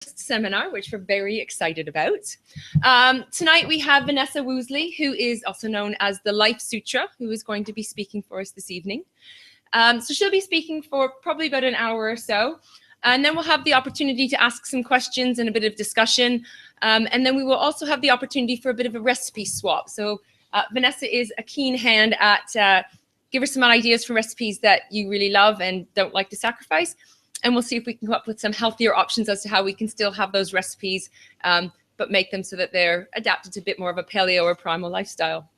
seminar, which we're very excited about. Tonight we have Vanessa Woozley, who is also known as the Life Sutra, who is going to be speaking for us this evening. So she'll be speaking for probably about an hour or so. And then we'll have the opportunity to ask some questions and a bit of discussion. And then we will also have the opportunity for a bit of a recipe swap. So Vanessa is a keen hand at give her some ideas for recipes that you really love and don't like to sacrifice. And we'll see if we can come up with some healthier options as to how we can still have those recipes, but make them so that they're adapted to a bit more of a paleo or primal lifestyle.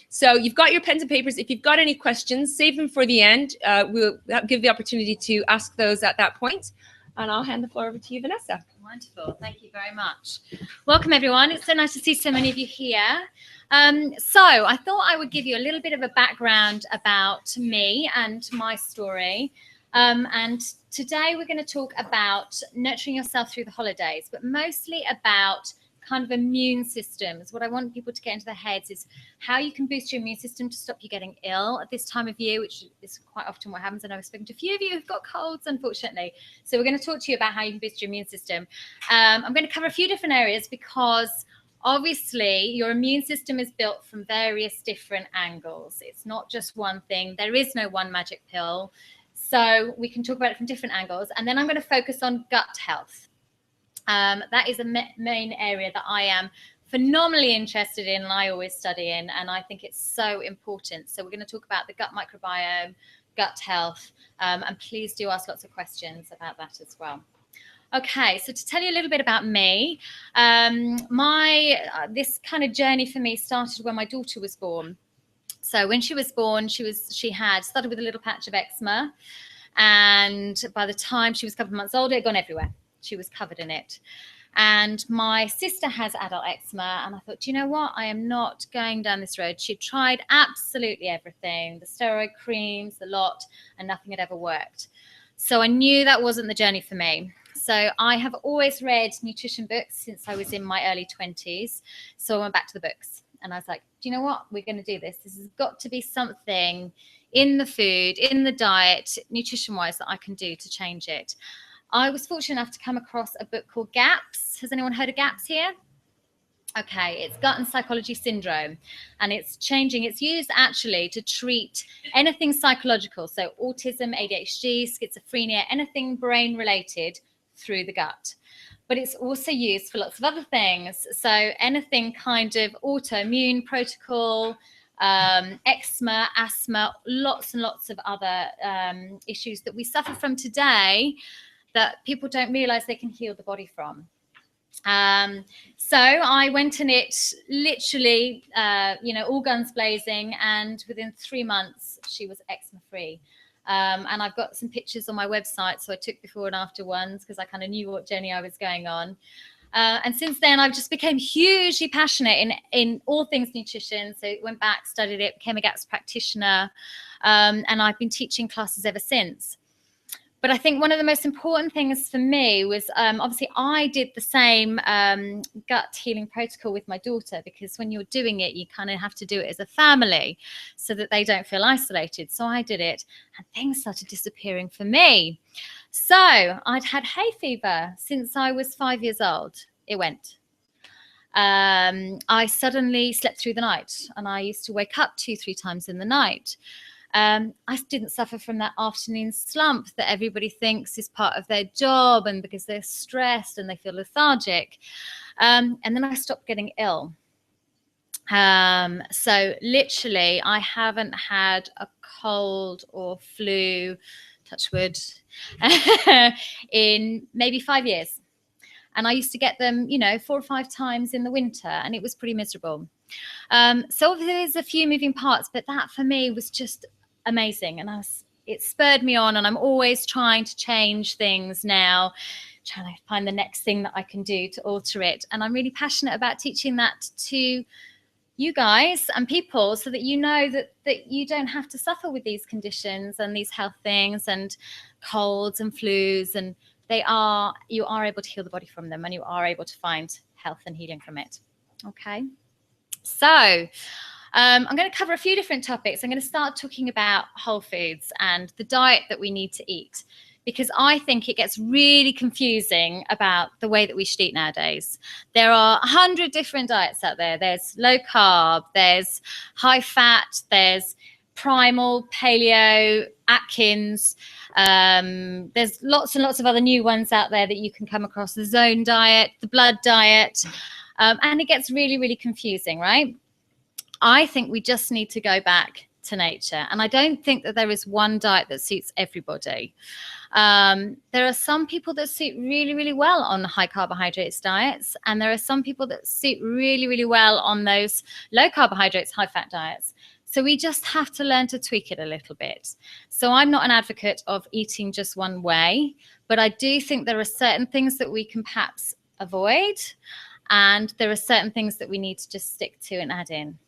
So you've got your pens and papers. If you've got any questions, save them for the end. We'll give the opportunity to ask those at that point. And I'll hand the floor over to you, Vanessa. Wonderful. Thank you very much. Welcome, everyone. It's so nice to see so many of you here. So I thought I would give you a little bit of a background about me and my story. And today we're going to talk about nurturing yourself through the holidays, but mostly about kind of immune systems. What I want people to get into their heads is how you can boost your immune system to stop you getting ill at this time of year, which is quite often what happens. I know I've spoken to a few of you who've got colds, unfortunately. So we're going to talk to you about how you can boost your immune system. I'm going to cover a few different areas because obviously your immune system is built from various different angles. It's not just one thing. There is no one magic pill. So we can talk about it from different angles. And then I'm going to focus on gut health. That is a main area that I am phenomenally interested in and I always study in. And I think it's so important. So we're going to talk about the gut microbiome, gut health. And please do ask lots of questions about that as well. Okay, so to tell you a little bit about me, this kind of journey for me started when my daughter was born. So when she was born, she had started with a little patch of eczema, and by the time she was a couple of months older, it had gone everywhere. She was covered in it. And my sister has adult eczema, and I thought, do you know what? I am not going down this road. She tried absolutely everything, the steroid creams, the lot, and nothing had ever worked. So I knew that wasn't the journey for me. So I have always read nutrition books since I was in my early 20s. So I went back to the books. And I was like, do you know what? We're going to do this. This has got to be something in the food, in the diet, nutrition-wise, that I can do to change it. I was fortunate enough to come across a book called GAPS. Has anyone heard of GAPS here? Okay, it's gut and psychology syndrome. And it's changing. It's used actually to treat anything psychological. So autism, ADHD, schizophrenia, anything brain-related through the gut. But it's also used for lots of other things. So anything kind of autoimmune protocol, eczema, asthma, lots and lots of other issues that we suffer from today that people don't realize they can heal the body from. So I went in it literally, all guns blazing. And within 3 months, she was eczema free. And I've got some pictures on my website. So I took before and after ones because I kind of knew what journey I was going on. And since then, I've just become hugely passionate in all things nutrition. So went back, studied it, became a GAPS practitioner. And I've been teaching classes ever since. But I think one of the most important things for me was obviously I did the same gut healing protocol with my daughter, because when you're doing it, you kind of have to do it as a family so that they don't feel isolated. So I did it and things started disappearing for me. So I'd had hay fever since I was 5 years old. It went. I suddenly slept through the night and I used to wake up 2-3 times in the night. I didn't suffer from that afternoon slump that everybody thinks is part of their job and because they're stressed and they feel lethargic. And then I stopped getting ill. So literally, I haven't had a cold or flu, touch wood, in maybe 5 years. And I used to get them, 4 or 5 times in the winter, and it was pretty miserable. So there's a few moving parts, but that for me was just amazing. And it spurred me on, and I'm always trying to change things now, trying to find the next thing that I can do to alter it. And I'm really passionate about teaching that to you guys and people so that you know that you don't have to suffer with these conditions and these health things and colds and flus, and you are able to heal the body from them, and you are able to find health and healing from it. Okay. So I'm going to cover a few different topics. I'm going to start talking about whole foods and the diet that we need to eat, because I think it gets really confusing about the way that we should eat nowadays. There are 100 different diets out there. There's low carb, there's high fat, there's primal, paleo, Atkins. There's lots and lots of other new ones out there that you can come across, the zone diet, the blood diet, and it gets really, really confusing, right? I think we just need to go back to nature. And I don't think that there is one diet that suits everybody. There are some people that suit really, really well on high carbohydrates diets. And there are some people that suit really, really well on those low carbohydrates, high fat diets. So we just have to learn to tweak it a little bit. So I'm not an advocate of eating just one way, but I do think there are certain things that we can perhaps avoid. And there are certain things that we need to just stick to and add in.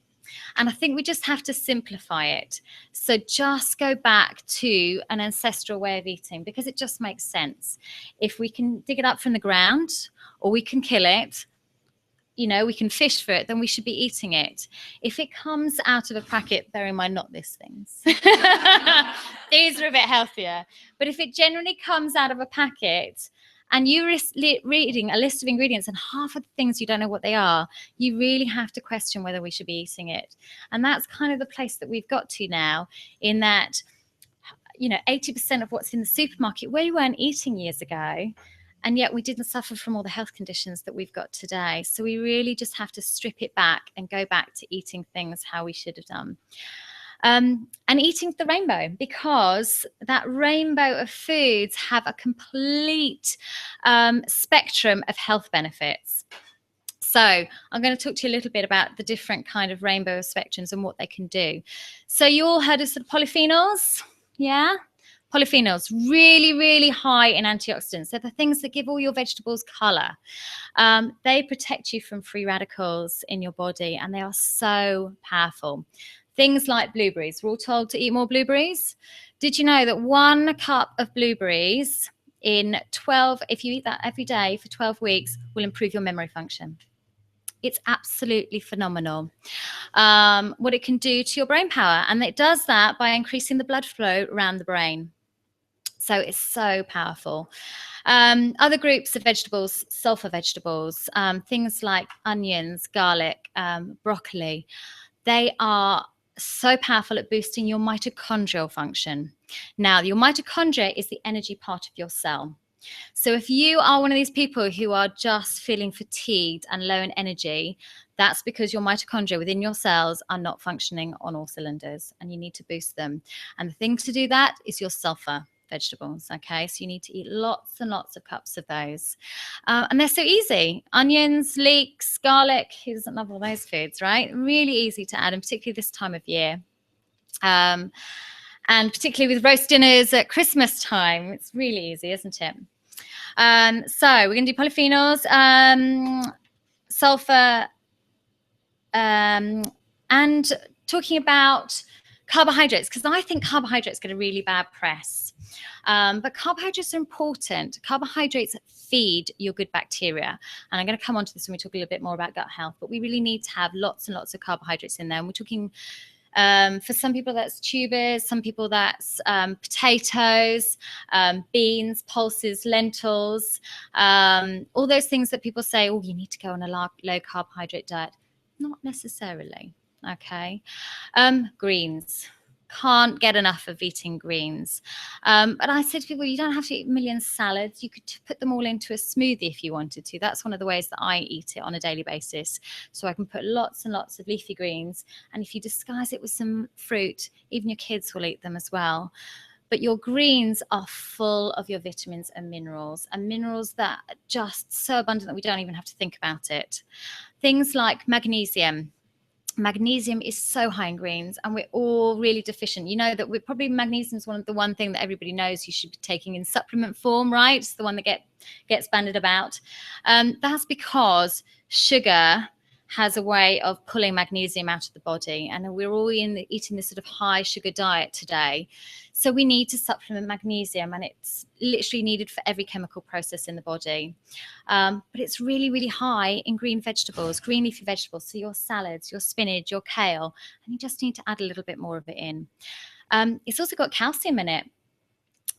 And I think we just have to simplify it. So just go back to an ancestral way of eating, because it just makes sense. If we can dig it up from the ground, or we can kill it, you know, we can fish for it, then we should be eating it. If it comes out of a packet, bear in mind, not these things. These are a bit healthier. But if it generally comes out of a packet, and you're reading a list of ingredients and half of the things you don't know what they are, you really have to question whether we should be eating it. And that's kind of the place that we've got to now, in that, you know, 80% of what's in the supermarket, we weren't eating years ago. And yet we didn't suffer from all the health conditions that we've got today. So we really just have to strip it back and go back to eating things how we should have done. And eating the rainbow, because that rainbow of foods have a complete spectrum of health benefits. So I'm going to talk to you a little bit about the different kind of rainbow of spectrums and what they can do. So you all heard of sort of polyphenols? Yeah? Polyphenols, really, really high in antioxidants. They're the things that give all your vegetables color. They protect you from free radicals in your body, and they are so powerful. Things like blueberries. We're all told to eat more blueberries. Did you know that 1 cup of blueberries in 12, if you eat that every day for 12 weeks, will improve your memory function? It's absolutely phenomenal what it can do to your brain power. And it does that by increasing the blood flow around the brain. So it's so powerful. Other groups of vegetables, sulfur vegetables, things like onions, garlic, broccoli, they are so powerful at boosting your mitochondrial function. Now, your mitochondria is the energy part of your cell. So if you are one of these people who are just feeling fatigued and low in energy, that's because your mitochondria within your cells are not functioning on all cylinders, and you need to boost them. And the thing to do that is your sulfur vegetables. Okay, so you need to eat lots and lots of cups of those, and they're so easy. Onions, leeks, garlic, who doesn't love all those foods, right? Really easy to add, and particularly this time of year, and particularly with roast dinners at Christmas time, it's really easy, isn't it? So we're going to do polyphenols, sulfur, and talking about carbohydrates, because I think carbohydrates get a really bad press. But carbohydrates are important. Carbohydrates feed your good bacteria. And I'm going to come on to this when we talk a little bit more about gut health. But we really need to have lots and lots of carbohydrates in there. And we're talking, for some people, that's tubers. Some people, that's potatoes, beans, pulses, lentils, all those things that people say, oh, you need to go on a low carbohydrate diet. Not necessarily. Okay. Greens. Can't get enough of eating greens. But I said to people, you don't have to eat a million salads. You could put them all into a smoothie if you wanted to. That's one of the ways that I eat it on a daily basis. So I can put lots and lots of leafy greens. And if you disguise it with some fruit, even your kids will eat them as well. But your greens are full of your vitamins and minerals that are just so abundant that we don't even have to think about it. Things like magnesium. Magnesium is so high in greens, and we're all really deficient. You know that magnesium is one thing that everybody knows you should be taking in supplement form, right? It's the one that gets bandied about. That's because sugar has a way of pulling magnesium out of the body, and we're all eating this sort of high sugar diet today. So we need to supplement magnesium, and it's literally needed for every chemical process in the body. But it's really, really high in green vegetables, green leafy vegetables. So your salads, your spinach, your kale, and you just need to add a little bit more of it in. It's also got calcium in it.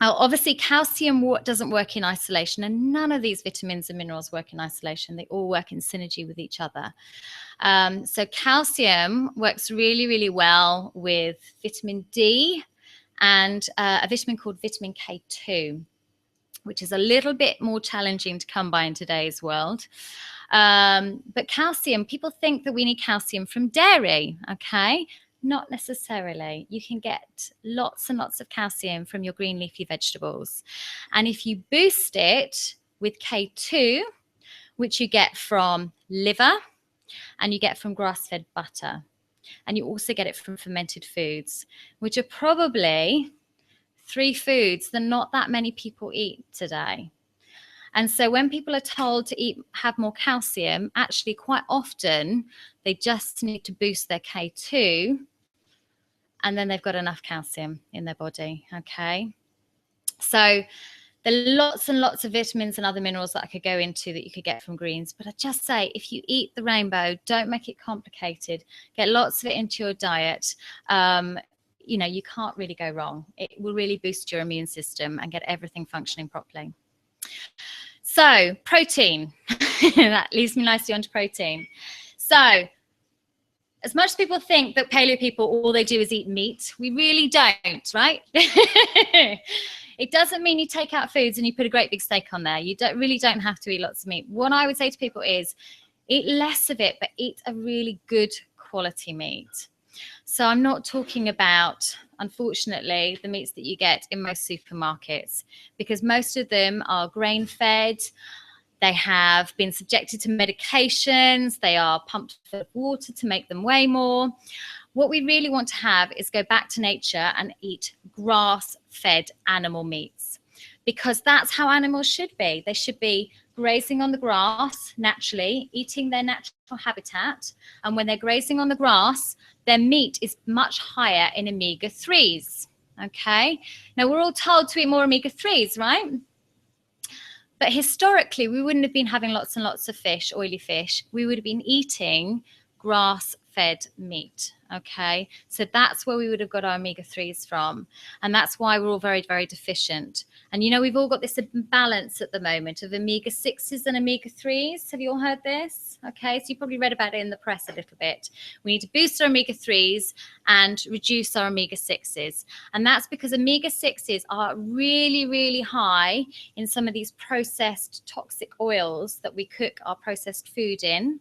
Now, obviously, calcium doesn't work in isolation, and none of these vitamins and minerals work in isolation. They all work in synergy with each other. So calcium works really, really well with vitamin D and a vitamin called vitamin K2, which is a little bit more challenging to come by in today's world. But calcium, people think that we need calcium from dairy, okay? Not necessarily. You can get lots and lots of calcium from your green leafy vegetables. And if you boost it with K2, which you get from liver and you get from grass-fed butter, and you also get it from fermented foods, which are probably 3 foods that not that many people eat today. And so when people are told to have more calcium, actually quite often they just need to boost their K2, and then they've got enough calcium in their body, okay? So there are lots and lots of vitamins and other minerals that I could go into that you could get from greens. But I just say, if you eat the rainbow, don't make it complicated. Get lots of it into your diet. You know, you can't really go wrong. It will really boost your immune system and get everything functioning properly. So protein, that leads me nicely onto protein. So as much as people think that paleo people, all they do is eat meat, we really don't, right? It doesn't mean you take out foods and you put a great big steak on there. You really don't have to eat lots of meat. What I would say to people is eat less of it, but eat a really good quality meat. So I'm not talking about, unfortunately, the meats that you get in most supermarkets, because most of them are grain-fed. They have been subjected to medications. They are pumped full of water to make them weigh more. What we really want to have is go back to nature and eat grass-fed animal meats, because that's how animals should be. They should be grazing on the grass naturally, eating their natural habitat. And when they're grazing on the grass, their meat is much higher in omega-3s, okay? Now, we're all told to eat more omega-3s, right? But historically, we wouldn't have been having lots and lots of fish, oily fish. We would have been eating grass-fed meat, okay? So that's where we would have got our omega-3s from. And that's why we're all very, very deficient. And, you know, we've all got this imbalance at the moment of omega-6s and omega-3s. Have you all heard this? Okay, so you probably read about it in the press a little bit. We need to boost our omega-3s and reduce our omega-6s. And that's because omega-6s are really, really high in some of these processed toxic oils that we cook our processed food in.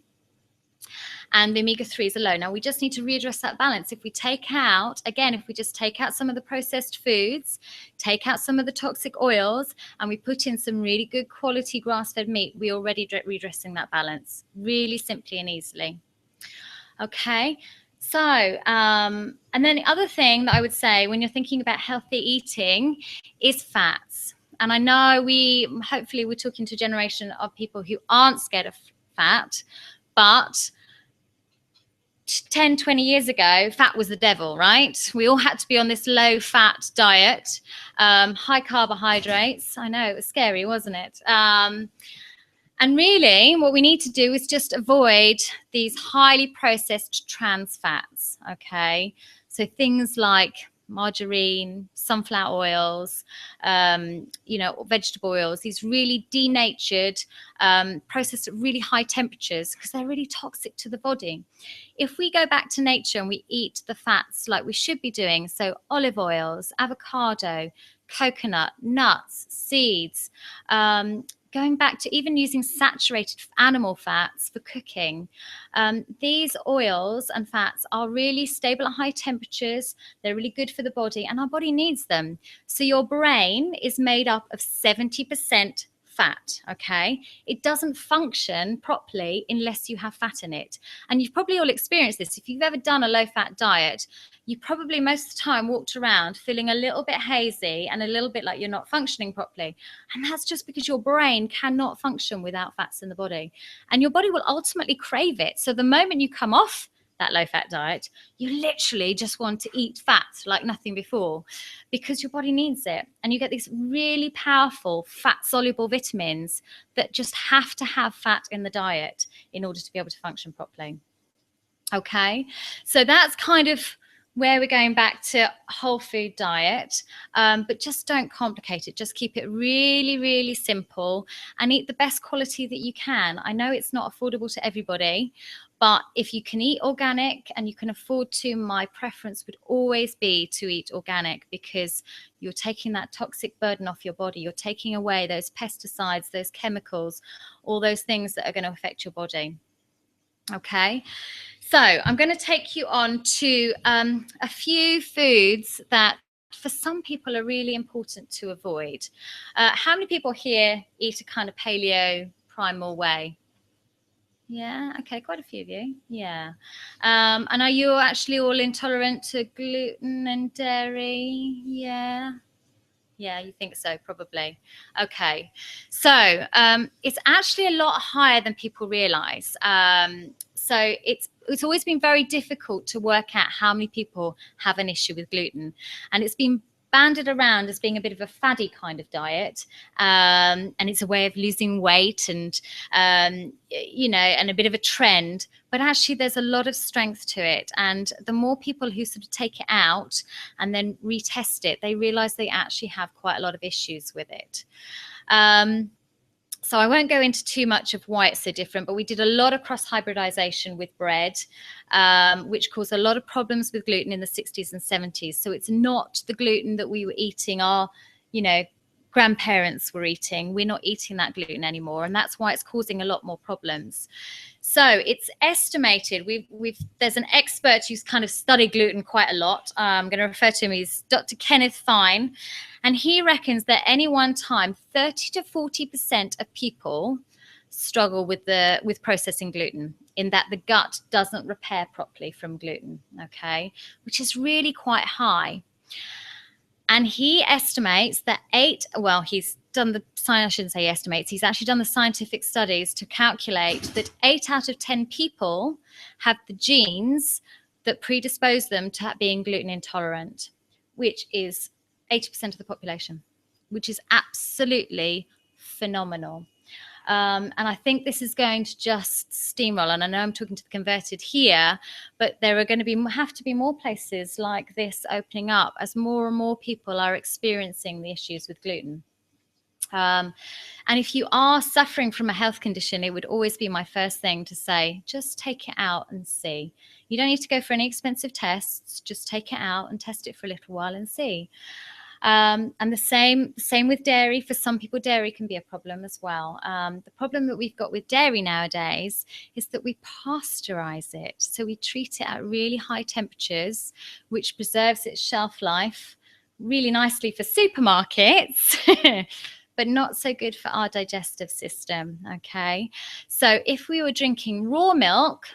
And the omega-3s are low. Now, we just need to readdress that balance. If we take out, again, if we just take out some of the processed foods, take out some of the toxic oils, and we put in some really good quality grass-fed meat, we're already redressing that balance really simply and easily. Okay, so, and then the other thing that I would say when you're thinking about healthy eating is fats. And I know hopefully we're talking to a generation of people who aren't scared of fat, but 10, 20 years ago, fat was the devil, right? We all had to be on this low-fat diet, high carbohydrates. I know, it was scary, wasn't it? And really, what we need to do is just avoid these highly processed trans fats, okay? So things like margarine, sunflower oils, you know, vegetable oils, these really denatured, processed at really high temperatures because they're really toxic to the body. If we go back to nature and we eat the fats like we should be doing, so olive oils, avocado, coconut, nuts, seeds, going back to even using saturated animal fats for cooking. These oils and fats are really stable at high temperatures. They're really good for the body, and our body needs them. So your brain is made up of 70% fat, okay? It doesn't function properly unless you have fat in it. And you've probably all experienced this. If you've ever done a low-fat diet, you probably most of the time walked around feeling a little bit hazy and a little bit like you're not functioning properly. And that's just because your brain cannot function without fats in the body. And your body will ultimately crave it. So the moment you come off that low-fat diet, you literally just want to eat fat like nothing before because your body needs it. And you get these really powerful fat-soluble vitamins that just have to have fat in the diet in order to be able to function properly. Okay, so that's kind of where we're going back to whole food diet, but just don't complicate it. Just keep it really, really simple and eat the best quality that you can. I know it's not affordable to everybody, but if you can eat organic and you can afford to, my preference would always be to eat organic, because you're taking that toxic burden off your body. You're taking away those pesticides, those chemicals, all those things that are going to affect your body. Okay, so I'm going to take you on to a few foods that for some people are really important to avoid. How many people here eat a kind of paleo primal way? Yeah, okay, quite a few of you. Yeah. And are you actually all intolerant to gluten and dairy? Yeah. Yeah, you think so, probably. Okay, so it's actually a lot higher than people realize. So it's always been very difficult to work out how many people have an issue with gluten, and it's been banded around as being a bit of a faddy kind of diet, and it's a way of losing weight, and you know, and a bit of a trend. But actually, there's a lot of strength to it, and the more people who sort of take it out and then retest it, they realize they actually have quite a lot of issues with it. So I won't go into too much of why it's so different, but we did a lot of cross hybridization with bread, which caused a lot of problems with gluten in the 60s and 70s. So it's not the gluten that we were eating, our, you know, grandparents were eating. We're not eating that gluten anymore, and that's why it's causing a lot more problems. So it's estimated, there's an expert who's kind of studied gluten quite a lot. I'm going to refer to him. He's Dr. Kenneth Fine, and he reckons that any one time 30 to 40% of people struggle with processing gluten, in that the gut doesn't repair properly from gluten, okay, which is really quite high. And he estimates that he's done the science, I shouldn't say he estimates, he's actually done the scientific studies to calculate that 8 out of 10 people have the genes that predispose them to being gluten intolerant, which is 80% of the population, which is absolutely phenomenal. And I think this is going to just steamroll. And I know I'm talking to the converted here, but there are going to have to be more places like this opening up as more and more people are experiencing the issues with gluten. And if you are suffering from a health condition, it would always be my first thing to say, just take it out and see. You don't need to go for any expensive tests. Just take it out and test it for a little while and see. And the same with dairy. For some people, dairy can be a problem as well. The problem that we've got with dairy nowadays is that we pasteurize it. So we treat it at really high temperatures, which preserves its shelf life really nicely for supermarkets, but not so good for our digestive system, okay? So if we were drinking raw milk,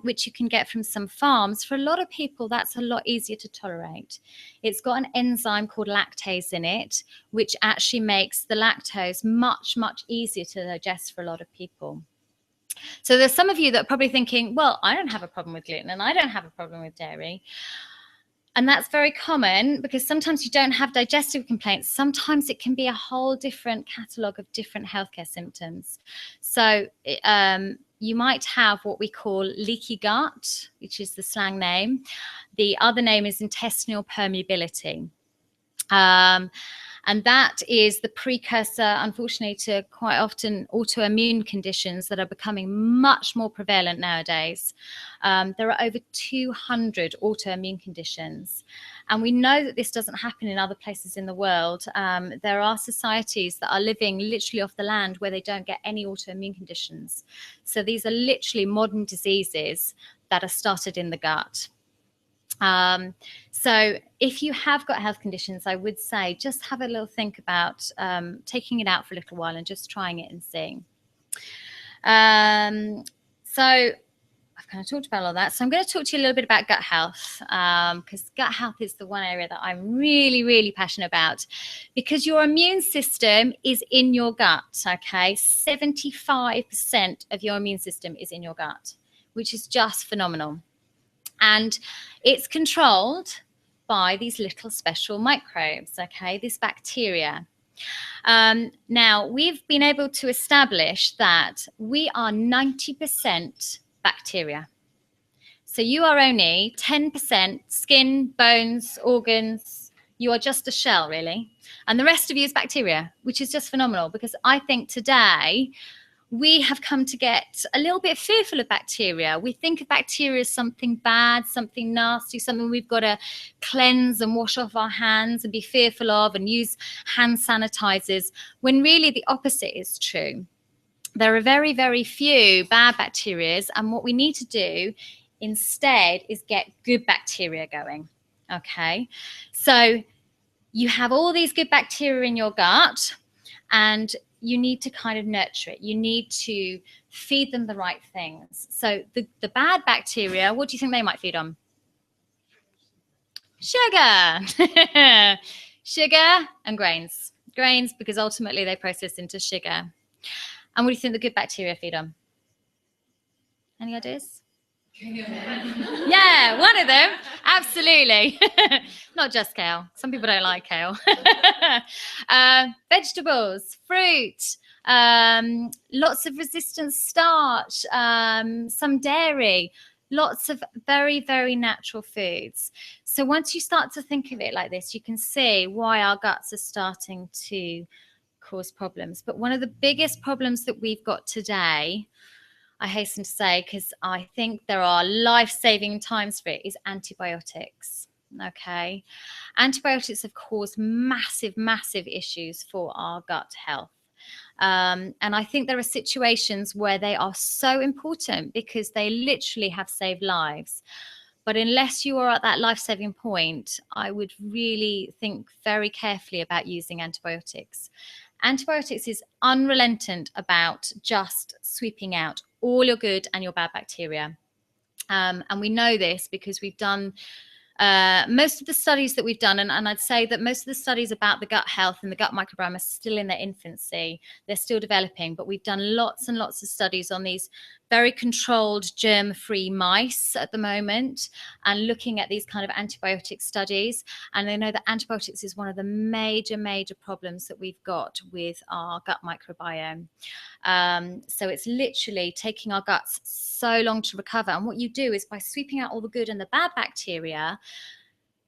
which you can get from some farms, for a lot of people, that's a lot easier to tolerate. It's got an enzyme called lactase in it, which actually makes the lactose much, much easier to digest for a lot of people. So there's some of you that are probably thinking, well, I don't have a problem with gluten and I don't have a problem with dairy. And that's very common, because sometimes you don't have digestive complaints. Sometimes it can be a whole different catalogue of different healthcare symptoms. So you might have what we call leaky gut, which is the slang name. The other name is intestinal permeability. And that is the precursor, unfortunately, to quite often autoimmune conditions that are becoming much more prevalent nowadays. There are over 200 autoimmune conditions. And we know that this doesn't happen in other places in the world. There are societies that are living literally off the land where they don't get any autoimmune conditions. So these are literally modern diseases that are started in the gut. So if you have got health conditions, I would say just have a little think about taking it out for a little while and just trying it and seeing. So I've kind of talked about all that. So I'm going to talk to you a little bit about gut health, because gut health is the one area that I'm really, really passionate about, because your immune system is in your gut, okay? 75% of your immune system is in your gut, which is just phenomenal. And it's controlled by these little special microbes, okay, this bacteria. Now, we've been able to establish that we are 90% bacteria. So you are only 10% skin, bones, organs. You are just a shell, really. And the rest of you is bacteria, which is just phenomenal, because I think today we have come to get a little bit fearful of bacteria. We think of bacteria as something bad, something nasty, something we've got to cleanse and wash off our hands and be fearful of and use hand sanitizers, when really the opposite is true. There are very, very few bad bacteria, and what we need to do instead is get good bacteria going. Okay, so you have all these good bacteria in your gut, and you need to kind of nurture it. You need to feed them the right things. So the bad bacteria, what do you think they might feed on? Sugar. Sugar and grains. Grains, because ultimately they process into sugar. And what do you think the good bacteria feed on? Any ideas? Yeah, one of them. Absolutely. Not just kale. Some people don't like kale. Vegetables, fruit, lots of resistant starch, some dairy, lots of very, very natural foods. So once you start to think of it like this, you can see why our guts are starting to cause problems. But one of the biggest problems that we've got today, I hasten to say, because I think there are life-saving times for it, is antibiotics. Okay, antibiotics have caused massive, massive issues for our gut health. And I think there are situations where they are so important because they literally have saved lives. But unless you are at that life-saving point, I would really think very carefully about using antibiotics. Antibiotics is unrelenting about just sweeping out all your good and your bad bacteria. And we know this because we've done most of the studies that we've done, and I'd say that most of the studies about the gut health and the gut microbiome are still in their infancy. They're still developing, but we've done lots and lots of studies on these very controlled germ-free mice at the moment, and looking at these kind of antibiotic studies. And they know that antibiotics is one of the major, major problems that we've got with our gut microbiome. So it's literally taking our guts so long to recover. And what you do is by sweeping out all the good and the bad bacteria,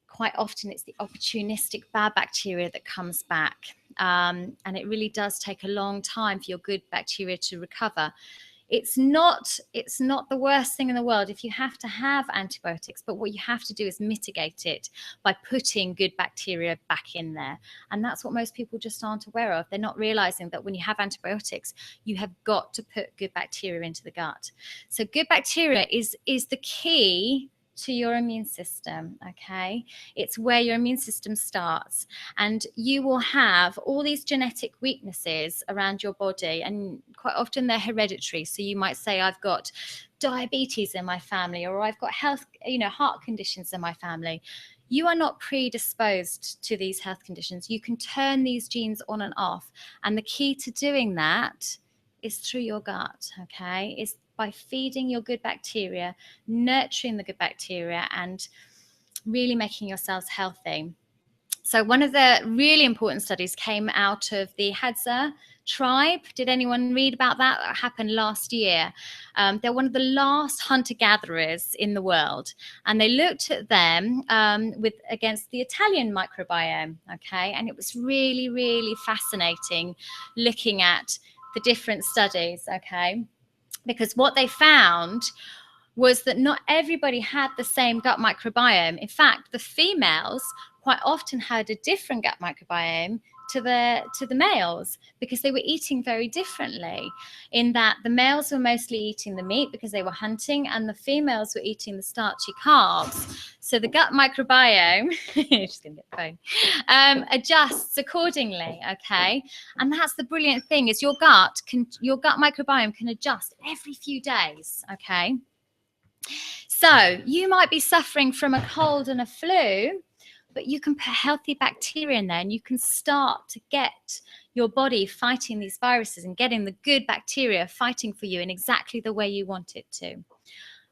quite often it's the opportunistic bad bacteria that comes back. And it really does take a long time for your good bacteria to recover. It's not the worst thing in the world if you have to have antibiotics, but what you have to do is mitigate it by putting good bacteria back in there. And that's what most people just aren't aware of. They're not realizing that when you have antibiotics, you have got to put good bacteria into the gut. So good bacteria is the key to your immune system. Okay, it's where your immune system starts, and you will have all these genetic weaknesses around your body, and quite often they're hereditary. So you might say, I've got diabetes in my family, or I've got heart conditions in my family. You are not predisposed to these health conditions. You can turn these genes on and off, and the key to doing that is through your gut. Okay, it's by feeding your good bacteria, nurturing the good bacteria, and really making your cells healthy. So one of the really important studies came out of the Hadza tribe. Did anyone read about that? That happened last year. They're one of the last hunter-gatherers in the world, and they looked at them against the Italian microbiome. Okay, and it was really, really fascinating looking at the different studies. Okay, because what they found was that not everybody had the same gut microbiome. In fact, the females quite often had a different gut microbiome to the males, because they were eating very differently, in that the males were mostly eating the meat because they were hunting, and the females were eating the starchy carbs. So the gut microbiome, she's gonna get the phone, adjusts accordingly. Okay, and that's the brilliant thing, is your gut microbiome can adjust every few days. Okay, so you might be suffering from a cold and a flu, but you can put healthy bacteria in there, and you can start to get your body fighting these viruses and getting the good bacteria fighting for you in exactly the way you want it to.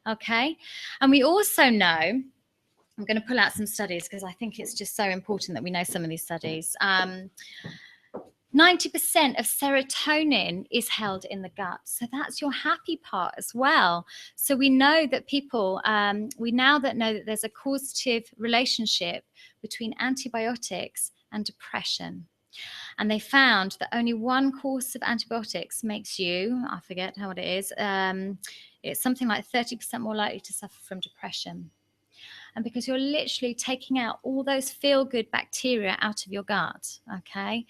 Okay, and we also know, I'm going to pull out some studies because I think it's just so important that we know some of these studies. 90% of serotonin is held in the gut. So that's your happy part as well. So we know that people, we now know that there's a causative relationship between antibiotics and depression. And they found that only one course of antibiotics makes you, I forget how it is, it's something like 30% more likely to suffer from depression. And because you're literally taking out all those feel-good bacteria out of your gut, okay?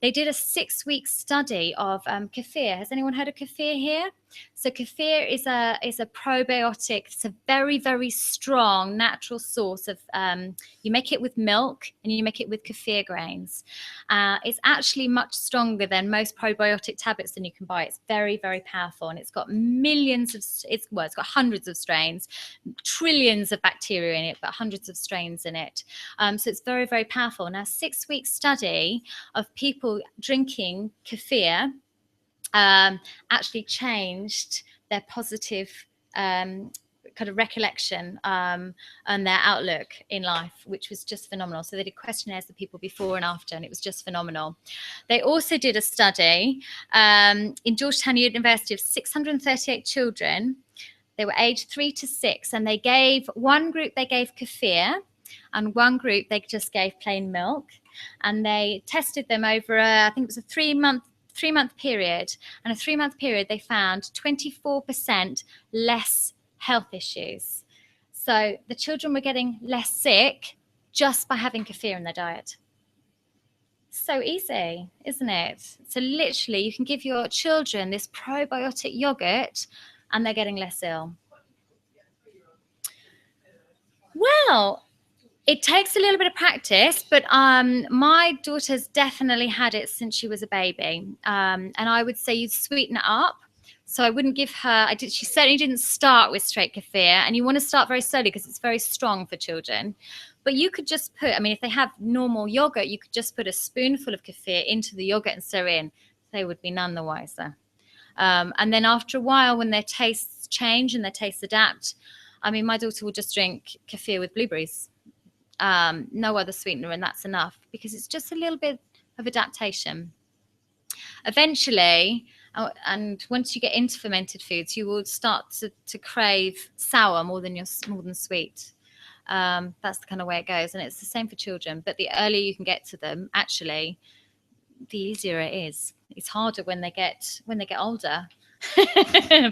They did a 6-week study of kefir. Has anyone heard of kefir here? So kefir is a probiotic. It's a very, very strong natural source of, you make it with milk and you make it with kefir grains. It's actually much stronger than most probiotic tablets than you can buy. It's very, very powerful, and it's got millions of, it's got hundreds of strains, trillions of bacteria in it, but hundreds of strains in it. So it's very, very powerful. Now, 6-week study of people drinking kefir actually changed their positive kind of recollection and their outlook in life, which was just phenomenal. So they did questionnaires of people before and after, and it was just phenomenal. They also did a study in Georgetown University of 638 children. They were aged 3 to 6, and they gave one group, they gave kefir, and one group they just gave plain milk. And they tested them over I think it was a 3-month period. And a 3-month period, they found 24% less health issues. So the children were getting less sick just by having kefir in their diet. So easy, isn't it? So literally, you can give your children this probiotic yogurt and they're getting less ill. Well, it takes a little bit of practice, but my daughter's definitely had it since she was a baby. And I would say you'd sweeten it up. So I wouldn't give her, she certainly didn't start with straight kefir. And you want to start very slowly because it's very strong for children. But you could just put, if they have normal yogurt, you could just put a spoonful of kefir into the yogurt and stir in. They would be none the wiser. And then after a while, when their tastes change and their tastes adapt, my daughter will just drink kefir with blueberries. No other sweetener, and that's enough because it's just a little bit of adaptation. Eventually, and once you get into fermented foods, you will start to crave sour more than sweet. That's the kind of way it goes, and it's the same for children. But the earlier you can get to them, actually, the easier it is. It's harder when they get older,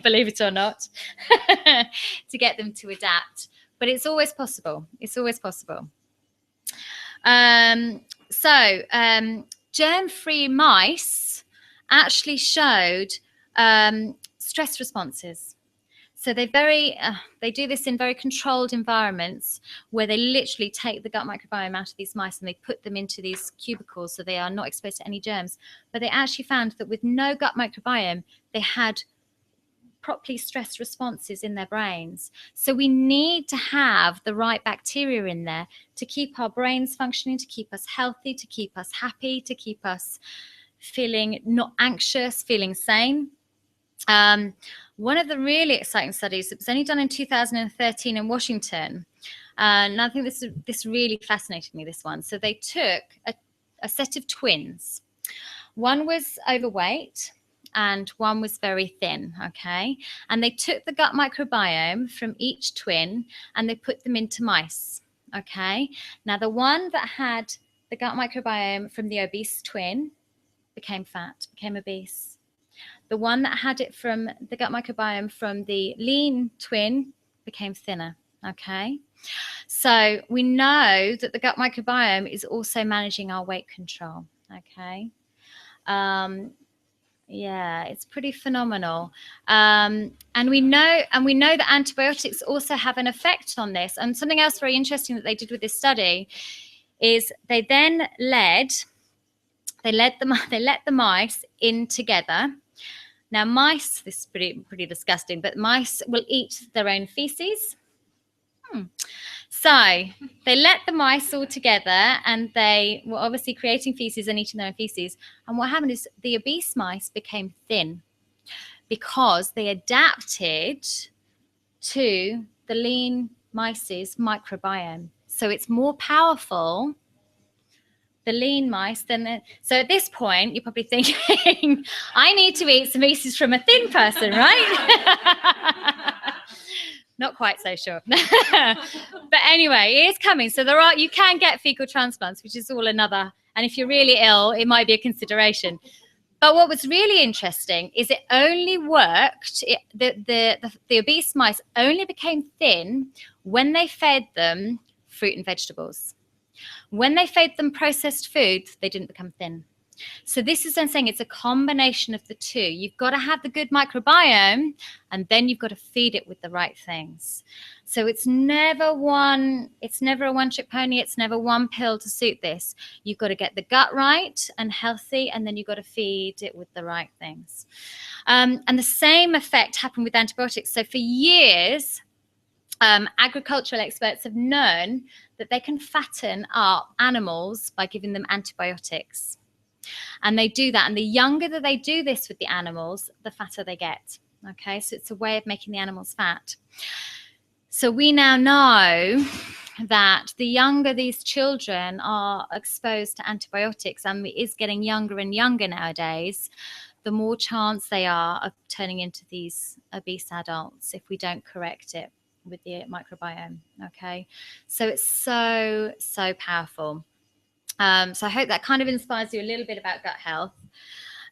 believe it or not, to get them to adapt. But it's always possible. It's always possible. Germ-free mice actually showed stress responses. So they do this in very controlled environments where they literally take the gut microbiome out of these mice and they put them into these cubicles so they are not exposed to any germs. But they actually found that with no gut microbiome, they had properly stressed responses in their brains. So we need to have the right bacteria in there to keep our brains functioning, to keep us healthy, to keep us happy, to keep us feeling not anxious, feeling sane. One of the really exciting studies, it was only done in 2013 in Washington, and I think this really fascinated me, this one. So they took a set of twins. One was overweight and one was very thin, okay? And they took the gut microbiome from each twin and they put them into mice, okay? Now, the one that had the gut microbiome from the obese twin became fat, became obese. The one that had it from the gut microbiome from the lean twin became thinner, okay? So we know that the gut microbiome is also managing our weight control, okay? Yeah, it's pretty phenomenal. And we know that antibiotics also have an effect on this. And something else very interesting that they did with this study is they then let the mice in together. Now, mice, this is pretty disgusting, but mice will eat their own feces. So they let the mice all together and they were obviously creating feces and eating their own feces. And what happened is the obese mice became thin because they adapted to the lean mice's microbiome. So it's more powerful the lean mice, then so at this point you're probably thinking, I need to eat some feces from a thin person, right? Not quite so sure. But anyway, it is coming. So you can get fecal transplants, which is all another, and if you're really ill, it might be a consideration. But what was really interesting is it only worked, the obese mice only became thin when they fed them fruit and vegetables. When they fed them processed food, they didn't become thin. So this is then saying it's a combination of the two. You've got to have the good microbiome, and then you've got to feed it with the right things. So it's never a one-trick pony. It's never one pill to suit this. You've got to get the gut right and healthy, and then you've got to feed it with the right things. And the same effect happened with antibiotics. So for years, agricultural experts have known that they can fatten up animals by giving them antibiotics. And they do that. And the younger that they do this with the animals, the fatter they get. Okay, so it's a way of making the animals fat. So we now know that the younger these children are exposed to antibiotics, and it is getting younger and younger nowadays, the more chance they are of turning into these obese adults if we don't correct it with the microbiome. Okay, so it's so powerful. So I hope that kind of inspires you a little bit about gut health.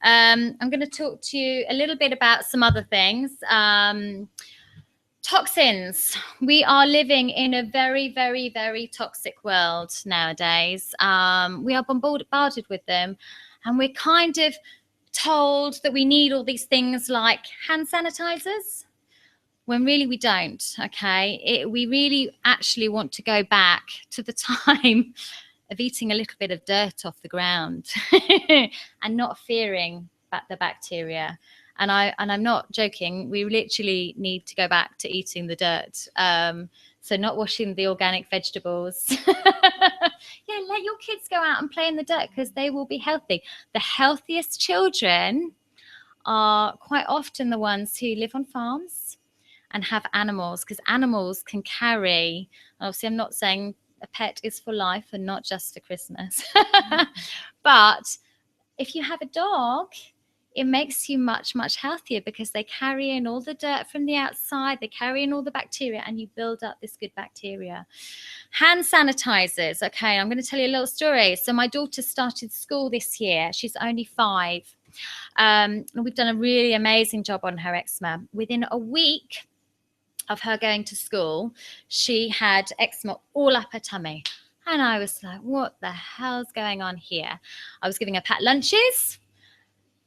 I'm going to talk to you a little bit about some other things. Toxins. We are living in a very, very, very toxic world nowadays. We are bombarded with them, and we're kind of told that we need all these things like hand sanitizers, when really we don't. Okay, we really actually want to go back to the time of eating a little bit of dirt off the ground and not fearing the bacteria. And I'm not joking. We literally need to go back to eating the dirt. So not washing the organic vegetables. Yeah, let your kids go out and play in the dirt because they will be healthy. The healthiest children are quite often the ones who live on farms and have animals, because animals can carry, obviously I'm not saying a pet is for life and not just for Christmas. But if you have a dog, it makes you much, much healthier because they carry in all the dirt from the outside, they carry in all the bacteria, and you build up this good bacteria. Hand sanitizers. Okay, I'm going to tell you a little story. So my daughter started school this year. She's only 5. And we've done a really amazing job on her eczema. Within a week of her going to school, she had eczema all up her tummy. And I was like, what the hell's going on here? I was giving her packed lunches,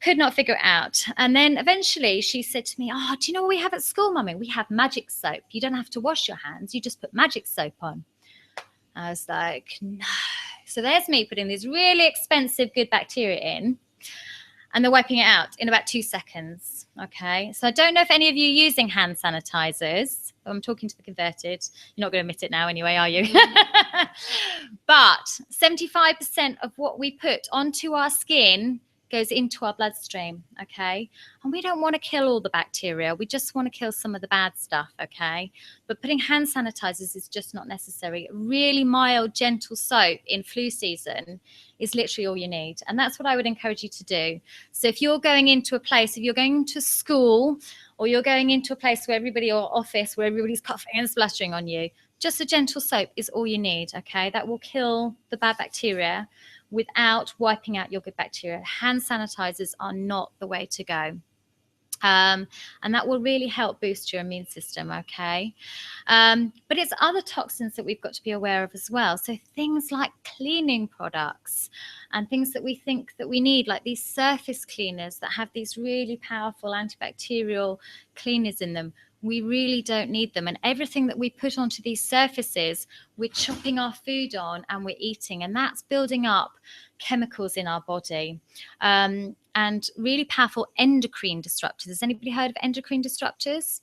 could not figure it out. And then eventually she said to me, oh, do you know what we have at school, Mummy? We have magic soap. You don't have to wash your hands. You just put magic soap on. I was like, no. So there's me putting these really expensive good bacteria in, and they're wiping it out in about 2 seconds. Okay, so I don't know if any of you are using hand sanitizers. I'm talking to the converted. You're not going to admit it now anyway, are you? But 75% of what we put onto our skin goes into our bloodstream, okay? And we don't want to kill all the bacteria. We just want to kill some of the bad stuff, okay? But putting hand sanitizers is just not necessary. Really mild, gentle soap in flu season is literally all you need. And that's what I would encourage you to do. So if you're going into a place, if you're going to school, or you're going into a place where everybody, or office, where everybody's coughing and spluttering on you, just a gentle soap is all you need, okay? That will kill the bad bacteria without wiping out your good bacteria. Hand sanitizers are not the way to go. And that will really help boost your immune system, okay? But it's other toxins that we've got to be aware of as well. So things like cleaning products and things that we think that we need, like these surface cleaners that have these really powerful antibacterial cleaners in them. We really don't need them. And everything that we put onto these surfaces, we're chopping our food on and we're eating. And that's building up chemicals in our body. And really powerful endocrine disruptors. Has anybody heard of endocrine disruptors?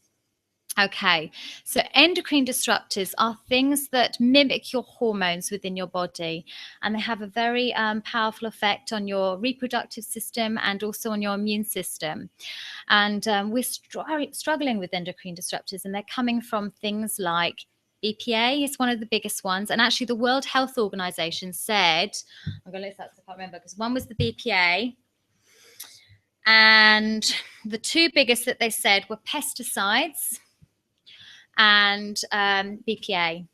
Okay, so endocrine disruptors are things that mimic your hormones within your body, and they have a very powerful effect on your reproductive system and also on your immune system. And we're struggling with endocrine disruptors, and they're coming from things like BPA is one of the biggest ones. And actually the World Health Organization said, I'm going to list that because I can't remember, because one was the BPA. And the two biggest that they said were pesticides and BPA.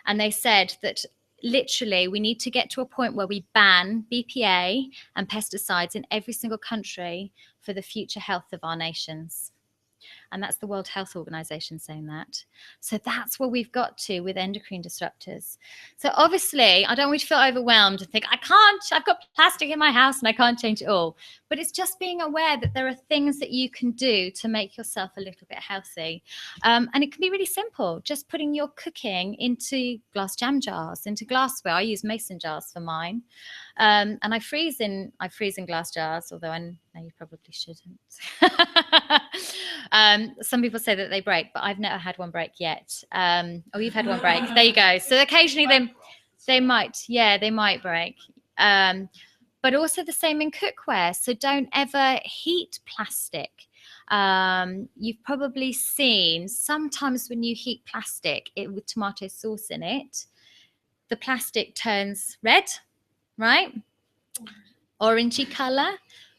And they said that literally we need to get to a point where we ban BPA and pesticides in every single country for the future health of our nations. And that's the World Health Organization saying that. So that's where we've got to with endocrine disruptors. So obviously, I don't want you to feel overwhelmed and think, I've got plastic in my house and I can't change it all. But it's just being aware that there are things that you can do to make yourself a little bit healthy. And it can be really simple, just putting your cooking into glass jam jars, into glassware. I use mason jars for mine. And I freeze in glass jars, although I know you probably shouldn't. Some people say that they break, but I've never had one break yet. Oh, you've had one break. There you go. So occasionally they might break. But also the same in cookware. So don't ever heat plastic. You've probably seen sometimes when you heat plastic with tomato sauce in it, the plastic turns red, right? Orangey color.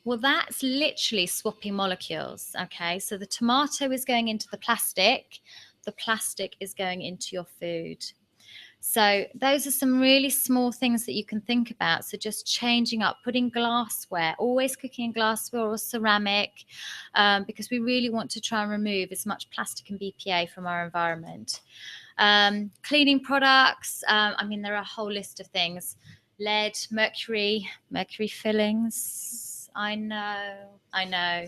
Well, that's literally swapping molecules, okay? So the tomato is going into the plastic is going into your food. So those are some really small things that you can think about. So just changing up, putting glassware, always cooking in glassware or ceramic, because we really want to try and remove as much plastic and BPA from our environment. Cleaning products, I mean, there are a whole list of things. Lead, mercury fillings. I know.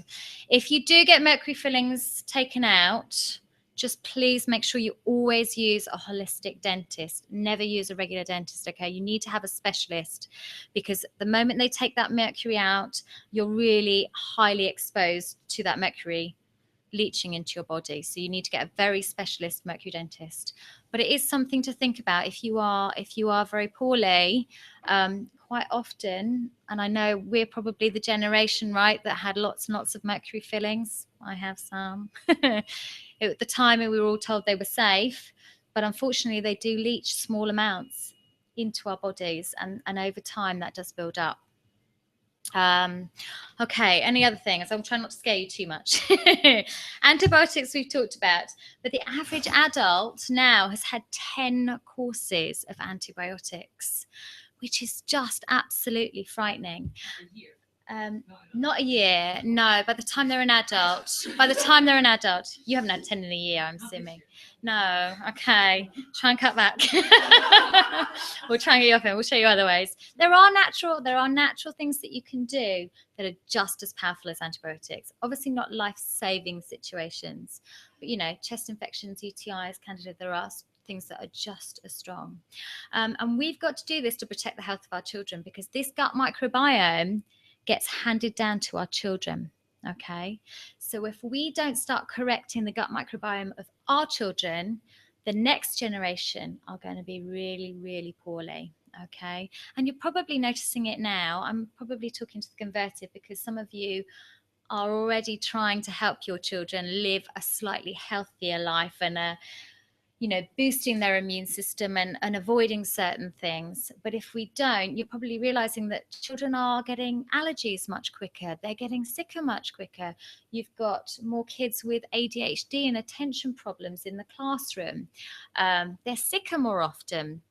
If you do get mercury fillings taken out, just please make sure you always use a holistic dentist. Never use a regular dentist, okay? You need to have a specialist, because the moment they take that mercury out, you're really highly exposed to that mercury leaching into your body. So you need to get a very specialist mercury dentist. But it is something to think about if you are very poorly. Quite often, and I know we're probably the generation, right, that had lots and lots of mercury fillings. I have some. At the time, we were all told they were safe, but unfortunately, they do leach small amounts into our bodies, and over time, that does build up. Okay, any other things? I'm trying not to scare you too much. Antibiotics we've talked about, but the average adult now has had 10 courses of antibiotics, which is just absolutely frightening. Not a year, no. By the time they're an adult, you haven't had 10 in a year, I'm assuming. No, okay. Try and cut back. We'll try and get you off it. We'll show you other ways. There are natural things that you can do that are just as powerful as antibiotics. Obviously not life-saving situations, but chest infections, UTIs, Candida, there are things that are just as strong. And we've got to do this to protect the health of our children, because this gut microbiome gets handed down to our children, okay? So if we don't start correcting the gut microbiome of our children, the next generation are going to be really, really poorly, okay? And you're probably noticing it now. I'm probably talking to the converted, because some of you are already trying to help your children live a slightly healthier life and boosting their immune system and avoiding certain things. But if we don't, you're probably realizing that children are getting allergies much quicker. They're getting sicker much quicker. You've got more kids with ADHD and attention problems in the classroom. They're sicker more often.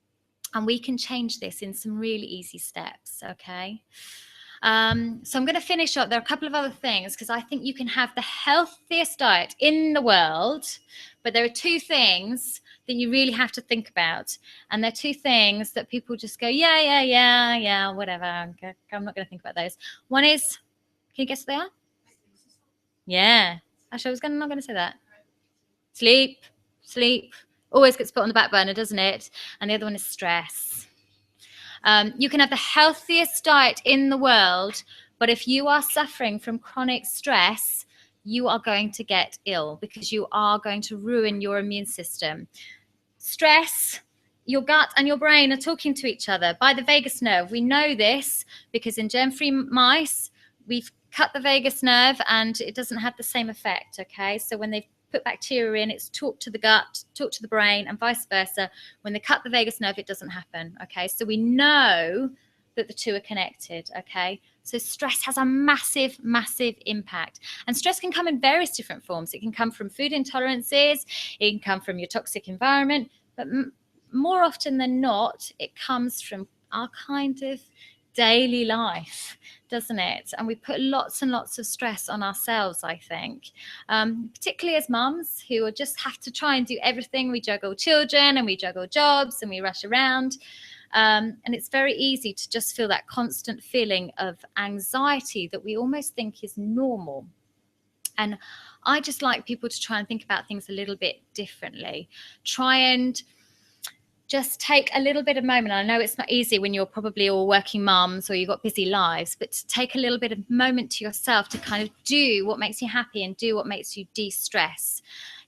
And we can change this in some really easy steps, okay? So I'm going to finish up. There are a couple of other things, because I think you can have the healthiest diet in the world, but there are two things that you really have to think about. And they're two things that people just go, yeah, whatever. I'm not going to think about those. One is, can you guess what they are? Yeah. Actually, I'm not going to say that. Sleep. Always gets put on the back burner, doesn't it? And the other one is stress. You can have the healthiest diet in the world, but if you are suffering from chronic stress, you are going to get ill, because you are going to ruin your immune system. Stress, your gut and your brain are talking to each other by the vagus nerve. We know this because in germ-free mice, we've cut the vagus nerve and it doesn't have the same effect, okay? So when they've put bacteria in, it's talk to the gut, talk to the brain, and vice versa. When they cut the vagus nerve, it doesn't happen. Okay, so we know that the two are connected. Okay, so stress has a massive, massive impact, and stress can come in various different forms. It can come from food intolerances, it can come from your toxic environment, but more often than not, it comes from our kind of daily life, doesn't it? And we put lots and lots of stress on ourselves, I think, particularly as mums who just have to try and do everything. We juggle children and we juggle jobs and we rush around. And it's very easy to just feel that constant feeling of anxiety that we almost think is normal. And I just like people to try and think about things a little bit differently. Try and just take a little bit of moment. I know it's not easy when you're probably all working mums or you've got busy lives, but to take a little bit of moment to yourself to kind of do what makes you happy and do what makes you de-stress.